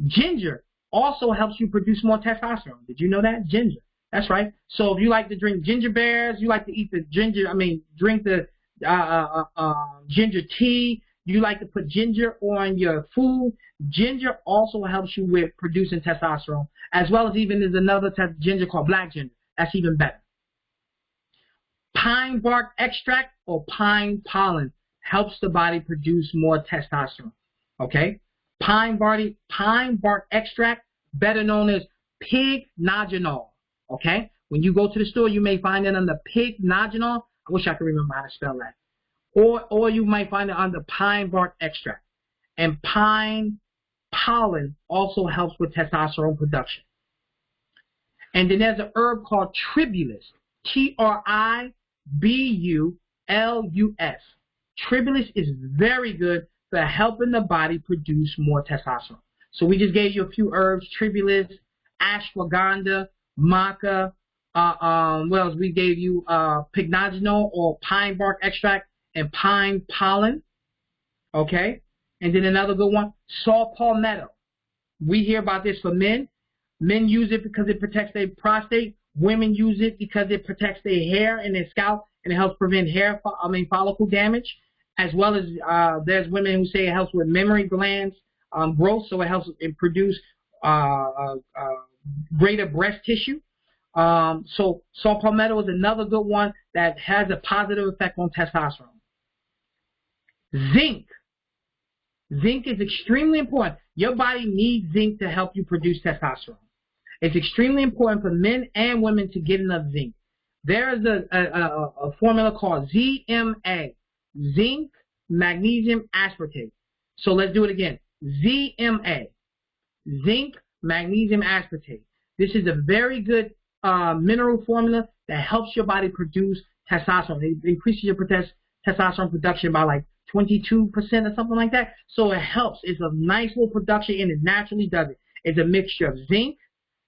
Ginger also helps you produce more testosterone. Did you know that? Ginger. That's right. So if you like to drink ginger beers, you like to eat the drink the ginger tea, you like to put ginger on your food, ginger also helps you with producing testosterone, as well as even there's another type of ginger called black ginger. That's even better. Pine bark extract or pine pollen helps the body produce more testosterone. Okay? Pine bark extract, better known as pig nogenol. Okay? When you go to the store, you may find it under pig nogenol. I wish I could remember how to spell that. Or you might find it under pine bark extract. And pine pollen also helps with testosterone production. And then there's an herb called tribulus, Tribulus. Tribulus is very good for helping the body produce more testosterone. So we just gave you a few herbs: tribulus, ashwagandha, maca. What else? We gave you pycnogenol or pine bark extract and pine pollen. Okay, and then another good one, saw palmetto. We hear about this for men. Men use it because it protects their prostate. Women use it because it protects their hair and their scalp, and it helps prevent follicle damage. As well as there's women who say it helps with memory glands growth, so it helps it produce greater breast tissue. So saw palmetto is another good one that has a positive effect on testosterone. Zinc. Zinc is extremely important. Your body needs zinc to help you produce testosterone. It's extremely important for men and women to get enough zinc. There is a formula called ZMA, zinc magnesium aspartate. So let's do it again. ZMA, zinc magnesium aspartate. This is a very good mineral formula that helps your body produce testosterone. It increases your testosterone production by like 22% or something like that. So it helps. It's a nice little production, and it naturally does it. It's a mixture of zinc,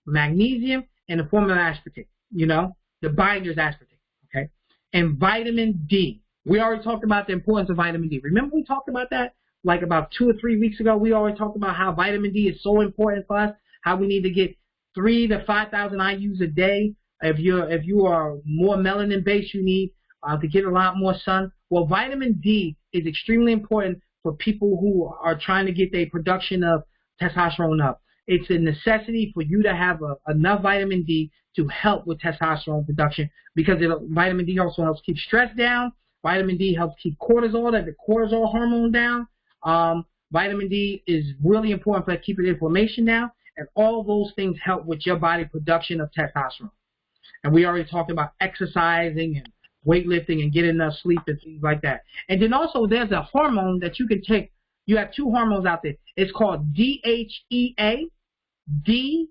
magnesium, and the formula aspartate. You know, the binder's aspartate. Okay, and vitamin D. We already talked about the importance of vitamin D. Remember we talked about that like about 2 or 3 weeks ago? We already talked about how vitamin D is so important for us. How we need to get 3,000 to 5,000 IUs a day. If you are more melanin based, you need to get a lot more sun. Well, vitamin D is extremely important for people who are trying to get their production of testosterone up. It's a necessity for you to have enough vitamin D to help with testosterone production, because vitamin D also helps keep stress down. Vitamin D helps keep the cortisol hormone down. Vitamin D is really important for keeping inflammation down, and all those things help with your body production of testosterone. And we already talked about exercising and weightlifting and getting enough sleep and things like that. And then also there's a hormone that you can take. You have 2 hormones out there. It's called DHEA. DHEA,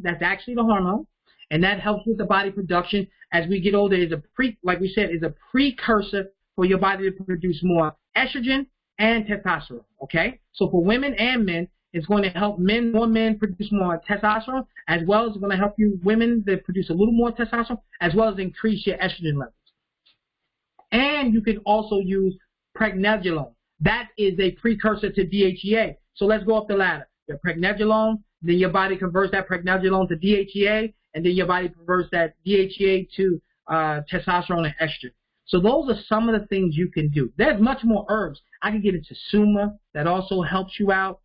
that's actually the hormone, and that helps with the body production as we get older. Like we said, is a precursor for your body to produce more estrogen and testosterone. Okay, so for women and men, it's going to help more men produce more testosterone, as well as it's going to help you women that produce a little more testosterone, as well as increase your estrogen levels. And you can also use pregnenolone. That is a precursor to DHEA. So let's go up the ladder. The pregnenolone, then your body converts that pregnenolone to DHEA, and then your body converts that DHEA to testosterone and estrogen. So those are some of the things you can do. There's much more herbs. I can get into suma that also helps you out.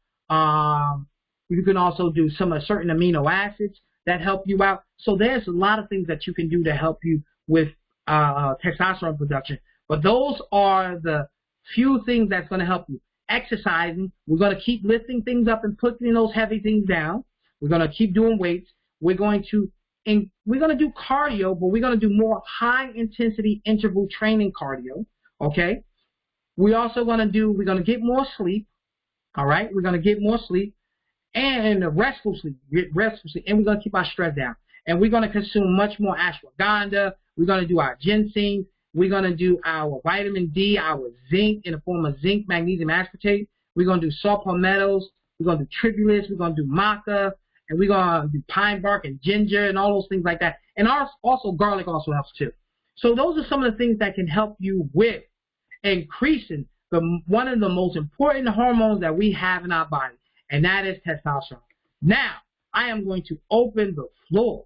You can also do some of certain amino acids that help you out. So there's a lot of things that you can do to help you with testosterone production. But those are the few things that's going to help you. Exercising, we're going to keep lifting things up and putting those heavy things down. We're going to keep doing weights. We're going to do cardio, but we're going to do more high intensity interval training cardio. Okay. We're going to get more sleep. All right. We're going to get more sleep and restful sleep, and we're going to keep our stress down. And we're going to consume much more ashwagandha. We're going to do our ginseng. We're going to do our vitamin D, our zinc in the form of zinc magnesium aspartate. We're going to do saw palmettos. We're going to do tribulus. We're going to do maca. And we're going to do pine bark and ginger and all those things like that. And also garlic also helps too. So those are some of the things that can help you with increasing one of the most important hormones that we have in our body, and that is testosterone. Now, I am going to open the floor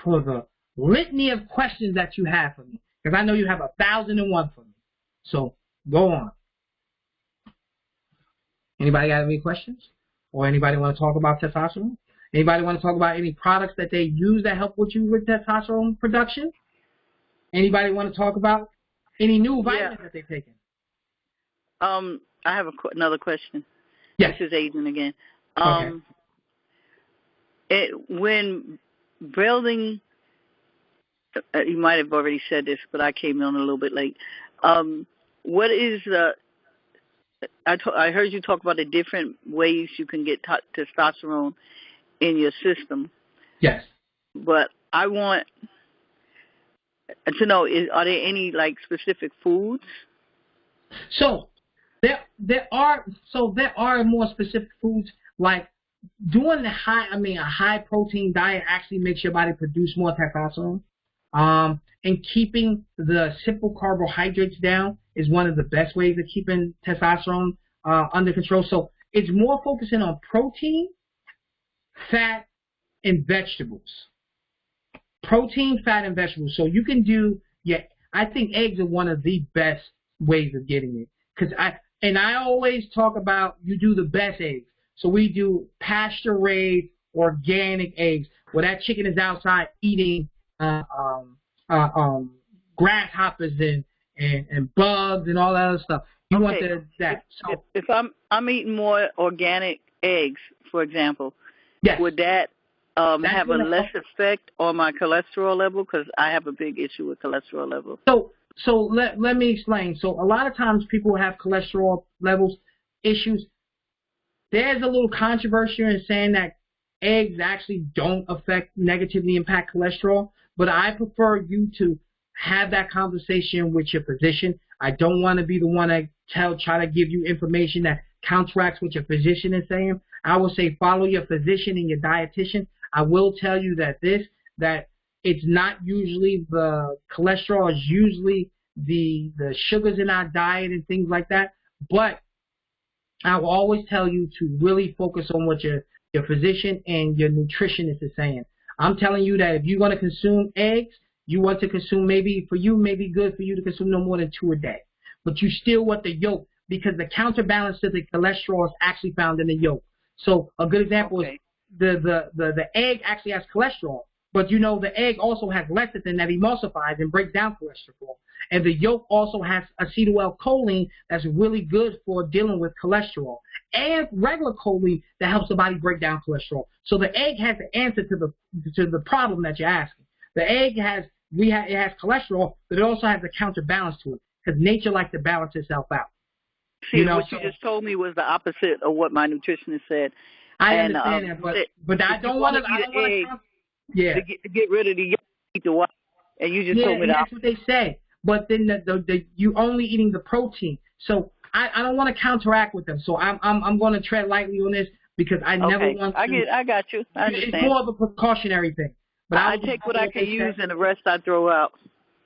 for the litany of questions that you have for me, because I know you have 1,001 for me. So go on. Anybody got any questions? Or anybody want to talk about testosterone? Anybody want to talk about any products that they use that help with you with testosterone production? Anybody want to talk about any new vitamins that they've taken? I have another question. Yes. This is Aiden again. Okay. When building, you might have already said this, but I came on a little bit late. What is the? I heard you talk about the different ways you can get testosterone in your system. Yes. But I want to know: are there any like specific foods? So there are more specific foods, like doing a high protein diet actually makes your body produce more testosterone. And keeping the simple carbohydrates down is one of the best ways of keeping testosterone under control. So it's more focusing on protein, fat, and vegetables. Protein, fat, and vegetables. So you can do, I think eggs are one of the best ways of getting it. I always talk about you do the best eggs. So we do pasture-raised organic eggs, where that chicken is outside eating grasshoppers and bugs and all that other stuff. You want Okay. that. So If I'm eating more organic eggs, for example, yes, would that that's have a going to less help. effect on my cholesterol level? Because I have a big issue with cholesterol level. So let me explain. So a lot of times people have cholesterol levels issues. There's a little controversy in saying that eggs actually don't negatively impact cholesterol, but I prefer you to have that conversation with your physician. I don't want to be the one to try to give you information that counteracts what your physician is saying. I will say follow your physician and your dietitian. I will tell you that it's not usually the cholesterol, it's usually the sugars in our diet and things like that. But I will always tell you to really focus on what your physician and your nutritionist is saying. I'm telling you that if you're going to consume eggs, you want to consume maybe good for you to consume no more than 2 a day. But you still want the yolk because the counterbalance to the cholesterol is actually found in the yolk. So a good example is the egg actually has cholesterol, but you know the egg also has lecithin that emulsifies and breaks down cholesterol. And the yolk also has acetylcholine that's really good for dealing with cholesterol, and regular choline that helps the body break down cholesterol. So the egg has the answer to the problem that you're asking. The egg has cholesterol, but it also has a counterbalance to it because nature likes to balance itself out. See, what you just told me was the opposite of what my nutritionist said. I understand that, but I don't want to. Yeah. To get rid of the yolk, eat the white, and you just told me that. That's what they say. But then you only eating the protein. So I don't want to counteract with them. So I'm going to tread lightly on this because I never want to. I got you. I understand. It's more of a precautionary thing. But I take what I can use and the rest I throw out.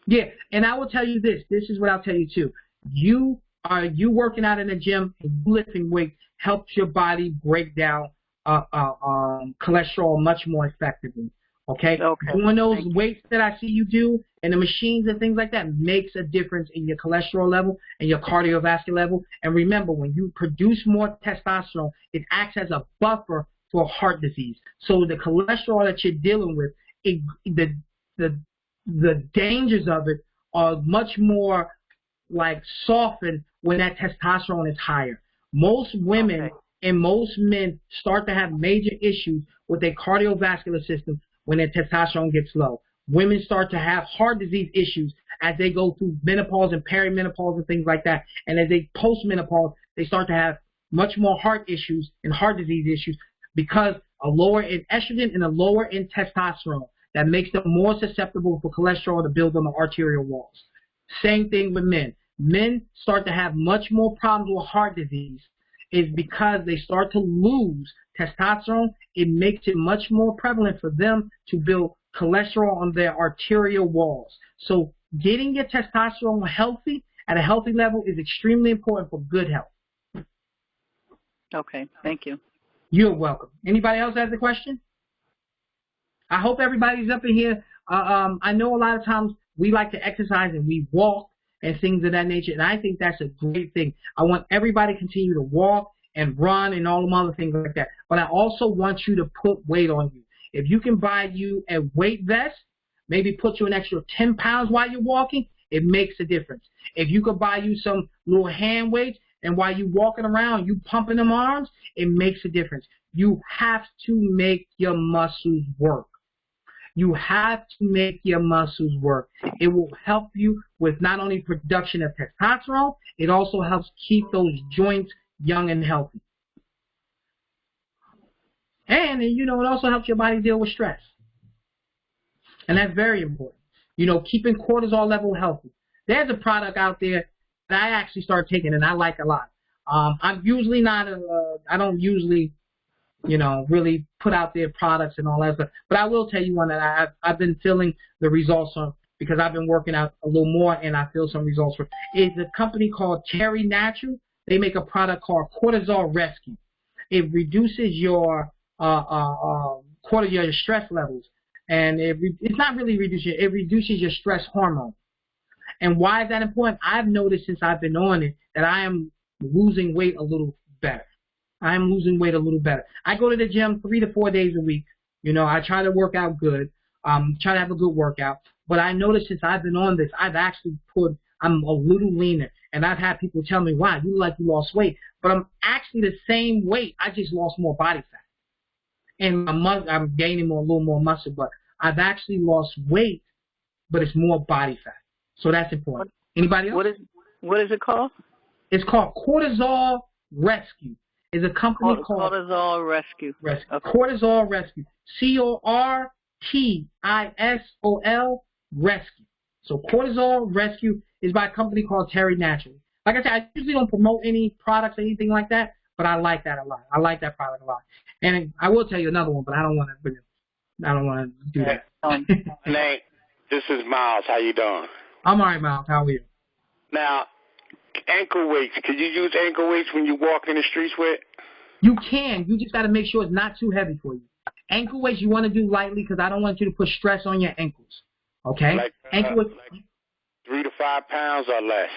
Yeah, and I will tell you this. This is what I'll tell you too. You working out in the gym and lifting weights helps your body break down cholesterol much more effectively. Okay? Doing those weights that I see you do and the machines and things like that makes a difference in your cholesterol level and your cardiovascular level. And remember, when you produce more testosterone, it acts as a buffer for heart disease. So the cholesterol that you're dealing with, the dangers of it are much more like softened when that testosterone is higher. Most women and most men start to have major issues with their cardiovascular system when their testosterone gets low. Women start to have heart disease issues as they go through menopause and perimenopause and things like that. And as they post-menopause, they start to have much more heart issues and heart disease issues because a lower in estrogen and a lower in testosterone that makes them more susceptible for cholesterol to build on the arterial walls. Same thing with men. Men start to have much more problems with heart disease is because they start to lose testosterone. It makes it much more prevalent for them to build cholesterol on their arterial walls. So getting your testosterone healthy at a healthy level is extremely important for good health. Okay, thank you. You're welcome. Anybody else has a question? I hope everybody's up in here. I know a lot of times we like to exercise and we walk and things of that nature, and I think that's a great thing. I want everybody to continue to walk and run and all them other things like that. But I also want you to put weight on you. If you can buy you a weight vest, maybe put you an extra 10 pounds while you're walking, it makes a difference. If you could buy you some little hand weights, and while you're walking around, you pumping them arms, it makes a difference. You have to make your muscles work. You have to make your muscles work. It will help you with not only production of testosterone, it also helps keep those joints young and healthy. And, it also helps your body deal with stress. And that's very important. Keeping cortisol level healthy. There's a product out there that I actually started taking and I like a lot. I'm usually not, I don't usually really put out their products and all that stuff. But I will tell you one that I've been feeling the results on because I've been working out a little more and I feel some results from. It's a company called Cherry Natural. They make a product called Cortisol Rescue. It reduces your your stress levels, and it's not really reducing. It reduces your stress hormone. And why is that important? I've noticed since I've been on it that I am losing weight a little better. I'm losing weight a little better. I go to the gym 3 to 4 days a week. I try to work out good, try to have a good workout. But I noticed since I've been on this, I'm a little leaner. And I've had people tell me, wow, you look like you lost weight. But I'm actually the same weight. I just lost more body fat. And I'm gaining a little more muscle. But I've actually lost weight, but it's more body fat. So that's important. Anybody else? What is it called? It's called Cortisol Rescue. It's a company called Cortisol Rescue. Okay. Cortisol Rescue. CORTISOL Rescue. So Cortisol Rescue is by a company called Terry Naturally. Like I said, I usually don't promote any products or anything like that, but I like that a lot. I like that product a lot. And I will tell you another one, but I don't want to do that. Nate, this is Miles. How you doing? I'm all right, Miles. How are you? Now, ankle weights. Can you use ankle weights when you walk in the streets with? You can. You just got to make sure it's not too heavy for you. Ankle weights you want to do lightly because I don't want you to put stress on your ankles. Okay? Ankle weights. Like 3 to 5 pounds or less.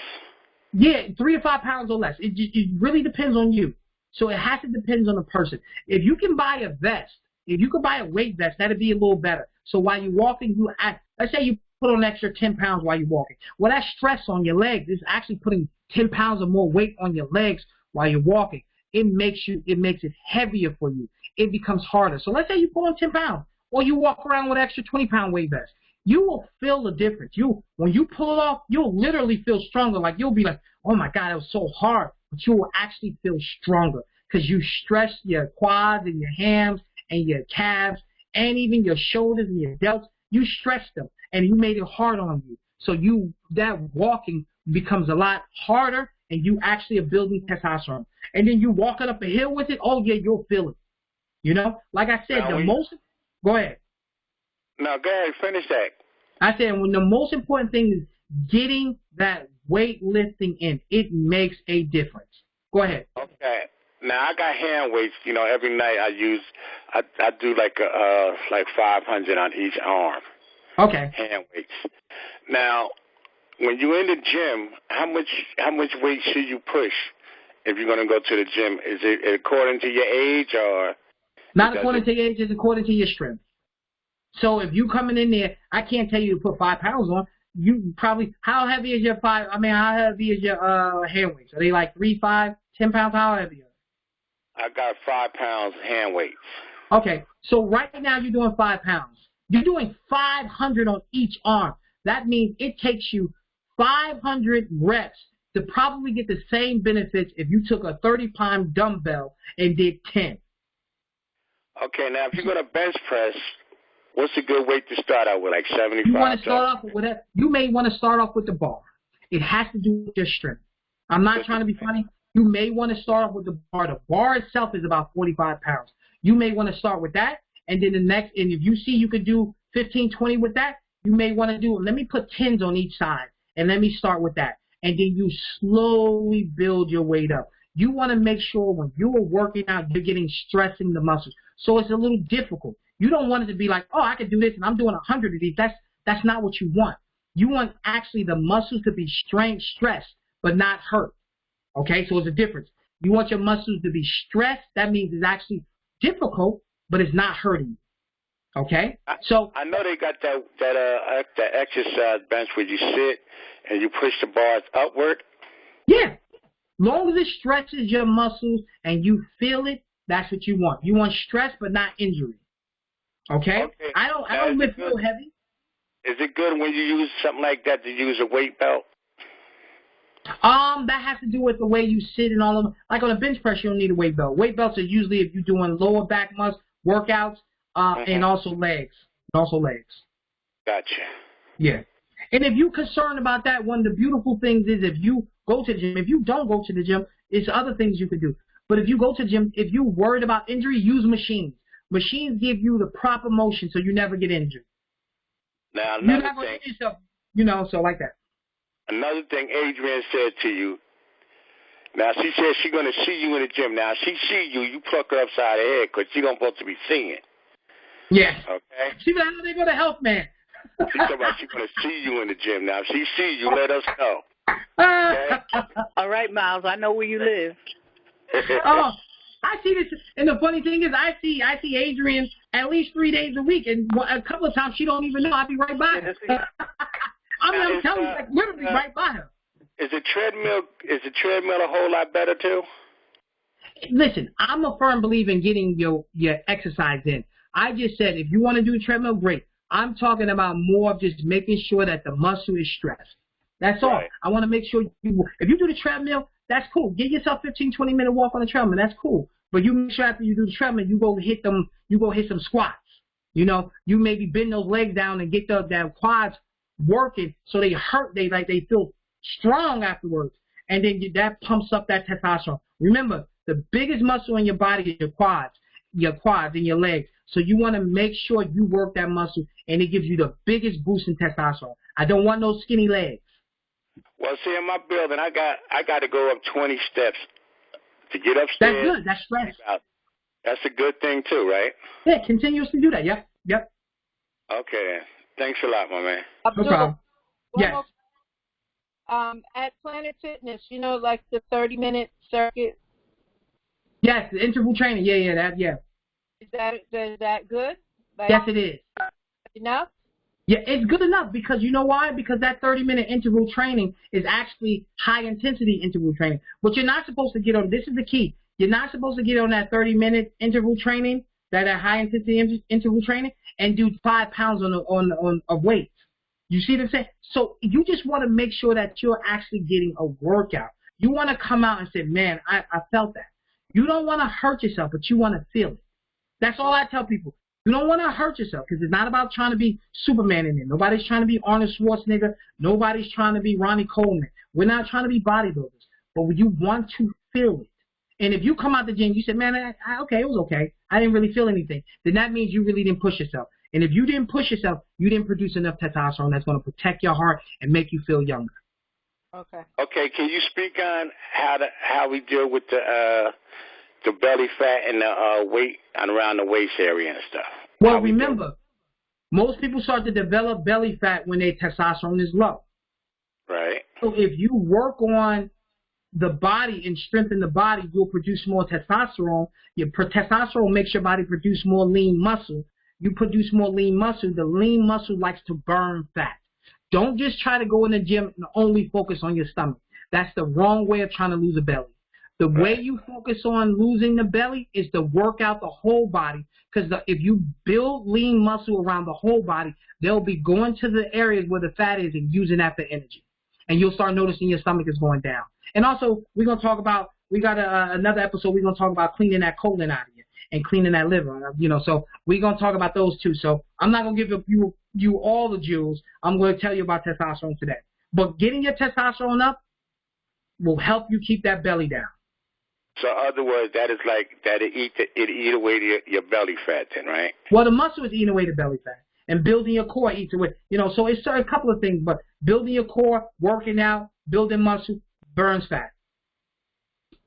Yeah, 3 to 5 pounds or less. It really depends on you. So it has to depend on the person. If you can buy a vest, if you could buy a weight vest, that'd be a little better. So while you're walking, let's say you put on an extra 10 pounds while you're walking. Well, that stress on your legs is actually putting 10 pounds or more weight on your legs while you're walking. It makes it heavier for you. It becomes harder. So let's say you put on 10 pounds or you walk around with an extra 20-pound weight vest. You will feel the difference. When you pull it off, you'll literally feel stronger. Like you'll be like, oh my God, it was so hard. But you will actually feel stronger because you stress your quads and your hams and your calves and even your shoulders and your delts. You stressed them and you made it hard on you. So that walking becomes a lot harder and you actually are building testosterone. And then you walking up a hill with it, oh yeah, you'll feel it. You know, like I said, go ahead. No, go ahead, finish that. I said when the most important thing is getting that weightlifting in. It makes a difference. Go ahead. Okay. Now I got hand weights. You know, every night I do like 500 on each arm. Okay. Hand weights. Now, when you're in the gym, how much weight should you push if you're going to go to the gym? Is it according to your age or? Not according to your age. It's according to your strength. So if you coming in there, I can't tell you to put 5 pounds on. You probably, how heavy is your hand weights? Are they like 3, 5, 10 pounds? How heavy are they? I got 5 pounds hand weights. Okay, so right now you're doing 5 pounds. You're doing 500 on each arm. That means it takes you 500 reps to probably get the same benefits if you took a 30-pound dumbbell and did 10. Okay, now if you're going to bench press, what's a good weight to start out with, like 75? You want to start off with that? You may want to start off with the bar. It has to do with your strength. I'm not trying to be funny. You may want to start off with the bar. The bar itself is about 45 pounds. You may want to start with that, and then and if you see you could do 15, 20 with that, you may want to do, let me put 10s on each side, and let me start with that. And then you slowly build your weight up. You want to make sure when you are working out, you're getting stress in the muscles. So it's a little difficult. You don't want it to be like, oh, I can do this, and I'm doing 100 of these. That's not what you want. You want actually the muscles to be stressed, but not hurt. Okay, so it's a difference. You want your muscles to be stressed. That means it's actually difficult, but it's not hurting you. Okay, so I know they got that exercise bench where you sit and you push the bars upward. Yeah, long as it stretches your muscles and you feel it, that's what you want. You want stress, but not injury. Okay? I don't lift real heavy. Is it good when you use something like that to use a weight belt? That has to do with the way you sit and all of them. Like on a bench press, you don't need a weight belt. Weight belts are usually if you're doing lower back muscle workouts, and also legs. Gotcha. Yeah. And if you're concerned about that, one of the beautiful things is if you go to the gym, if you don't go to the gym, it's other things you could do. But if you go to the gym, if you're worried about injury, use machines. Machines give you the proper motion so you never get injured. Now, you're not going to injure yourself, so like that. Another thing Adrian said to you. Now, she said she's going to see you in the gym. Now, she see you, you pluck her upside the head because she's supposed to be seeing. Yeah. Okay? She said, how do they go to health, man? She's talking about she's going to see you in the gym. Now, if she see you, let us know. Okay? All right, Miles, I know where you live. Oh, I see this, and the funny thing is, I see Adrian at least 3 days a week, and a couple of times she don't even know. I'll be right by her. I'm telling you, like literally right by her. is the treadmill a whole lot better too? Listen, I'm a firm believer in getting your exercise in. I just said if you want to do a treadmill, great. I'm talking about more of just making sure that the muscle is stressed. That's all. Right. I want to make sure if you do the treadmill, that's cool. Get yourself 15, 20-minute walk on the treadmill. That's cool. But you make sure after you do the treadmill, you go hit some squats. You know, you maybe bend those legs down and get that quads working so they hurt. They feel strong afterwards. And then that pumps up that testosterone. Remember, the biggest muscle in your body is your quads and your legs. So you want to make sure you work that muscle, and it gives you the biggest boost in testosterone. I don't want no skinny legs. Well, see, in my building, I got to go up 20 steps to get upstairs. That's good. That's stress. That's a good thing too, right? Yeah, continuously do that. Yep. Okay. Thanks a lot, my man. No problem. Yes. At Planet Fitness, you know, like the 30-minute circuit. Yes, the interval training. Yeah. Is that good? Like, Yes, it is. Enough? Yeah, it's good enough because you know why? Because that 30-minute interval training is actually high-intensity interval training. What you're not supposed to get on, this is the key, you're not supposed to get on that 30-minute interval training, that high-intensity interval training, and do 5 pounds of weight. You see what I'm saying? So you just want to make sure that you're actually getting a workout. You want to come out and say, man, I felt that. You don't want to hurt yourself, but you want to feel it. That's all I tell people. You don't want to hurt yourself because it's not about trying to be Superman in there. Nobody's trying to be Arnold Schwarzenegger. Nobody's trying to be Ronnie Coleman. We're not trying to be bodybuilders, but you want to feel it. And if you come out the gym, you said, man, okay, it was okay. I didn't really feel anything. Then that means you really didn't push yourself. And if you didn't push yourself, you didn't produce enough testosterone that's going to protect your heart and make you feel younger. Okay. Okay, can you speak on how we deal with the belly fat and the weight and around the waist area and stuff? Well, remember, most people start to develop belly fat when their testosterone is low. Right. So if you work on the body and strengthen the body, you'll produce more testosterone. Testosterone makes your body produce more lean muscle. You produce more lean muscle. The lean muscle likes to burn fat. Don't just try to go in the gym and only focus on your stomach. That's the wrong way of trying to lose a belly. The way you focus on losing the belly is to work out the whole body, because if you build lean muscle around the whole body, they'll be going to the areas where the fat is and using that for energy. And you'll start noticing your stomach is going down. And also, we're going to talk about, we got another episode, we're going to talk about cleaning that colon out of you and cleaning that liver. So we're going to talk about those two. So I'm not going to give you all the jewels. I'm going to tell you about testosterone today. But getting your testosterone up will help you keep that belly down. So, in other words, that is like that it eat away your belly fat, then, right? Well, the muscle is eating away the belly fat, and building your core eats away. So it's a couple of things, but building your core, working out, building muscle, burns fat.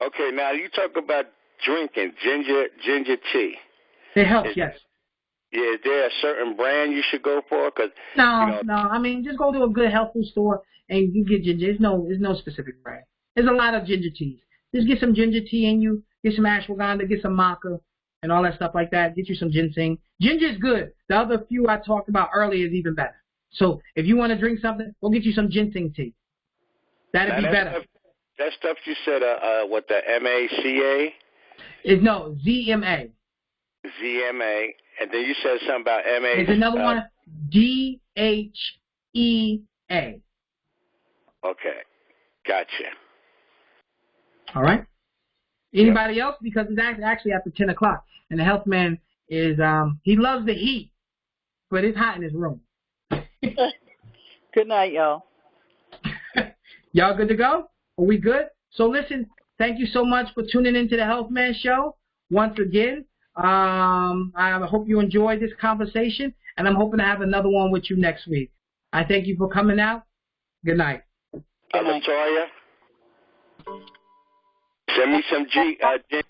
Okay, now you talk about drinking ginger tea. It helps, yes. Yeah, is there a certain brand you should go for? No. I mean, just go to a good health food store and you get ginger. There's no specific brand. There's a lot of ginger teas. Just get some ginger tea in you, get some ashwagandha, get some maca, and all that stuff like that. Get you some ginseng. Ginger is good. The other few I talked about earlier is even better. So if you want to drink something, go get you some ginseng tea. That'd be better. That stuff you said, what, the MACA? No, ZMA. ZMA. And then you said something about MA. There's another one, DHEA. Okay. Gotcha. All right. Anybody else? Because it's actually after 10 o'clock. And the health man is, he loves the heat, but it's hot in his room. Good night, y'all. Y'all good to go? Are we good? So listen, thank you so much for tuning into the Health Man Show. Once again, I hope you enjoyed this conversation, and I'm hoping to have another one with you next week. I thank you for coming out. Good night. Latoya, send me some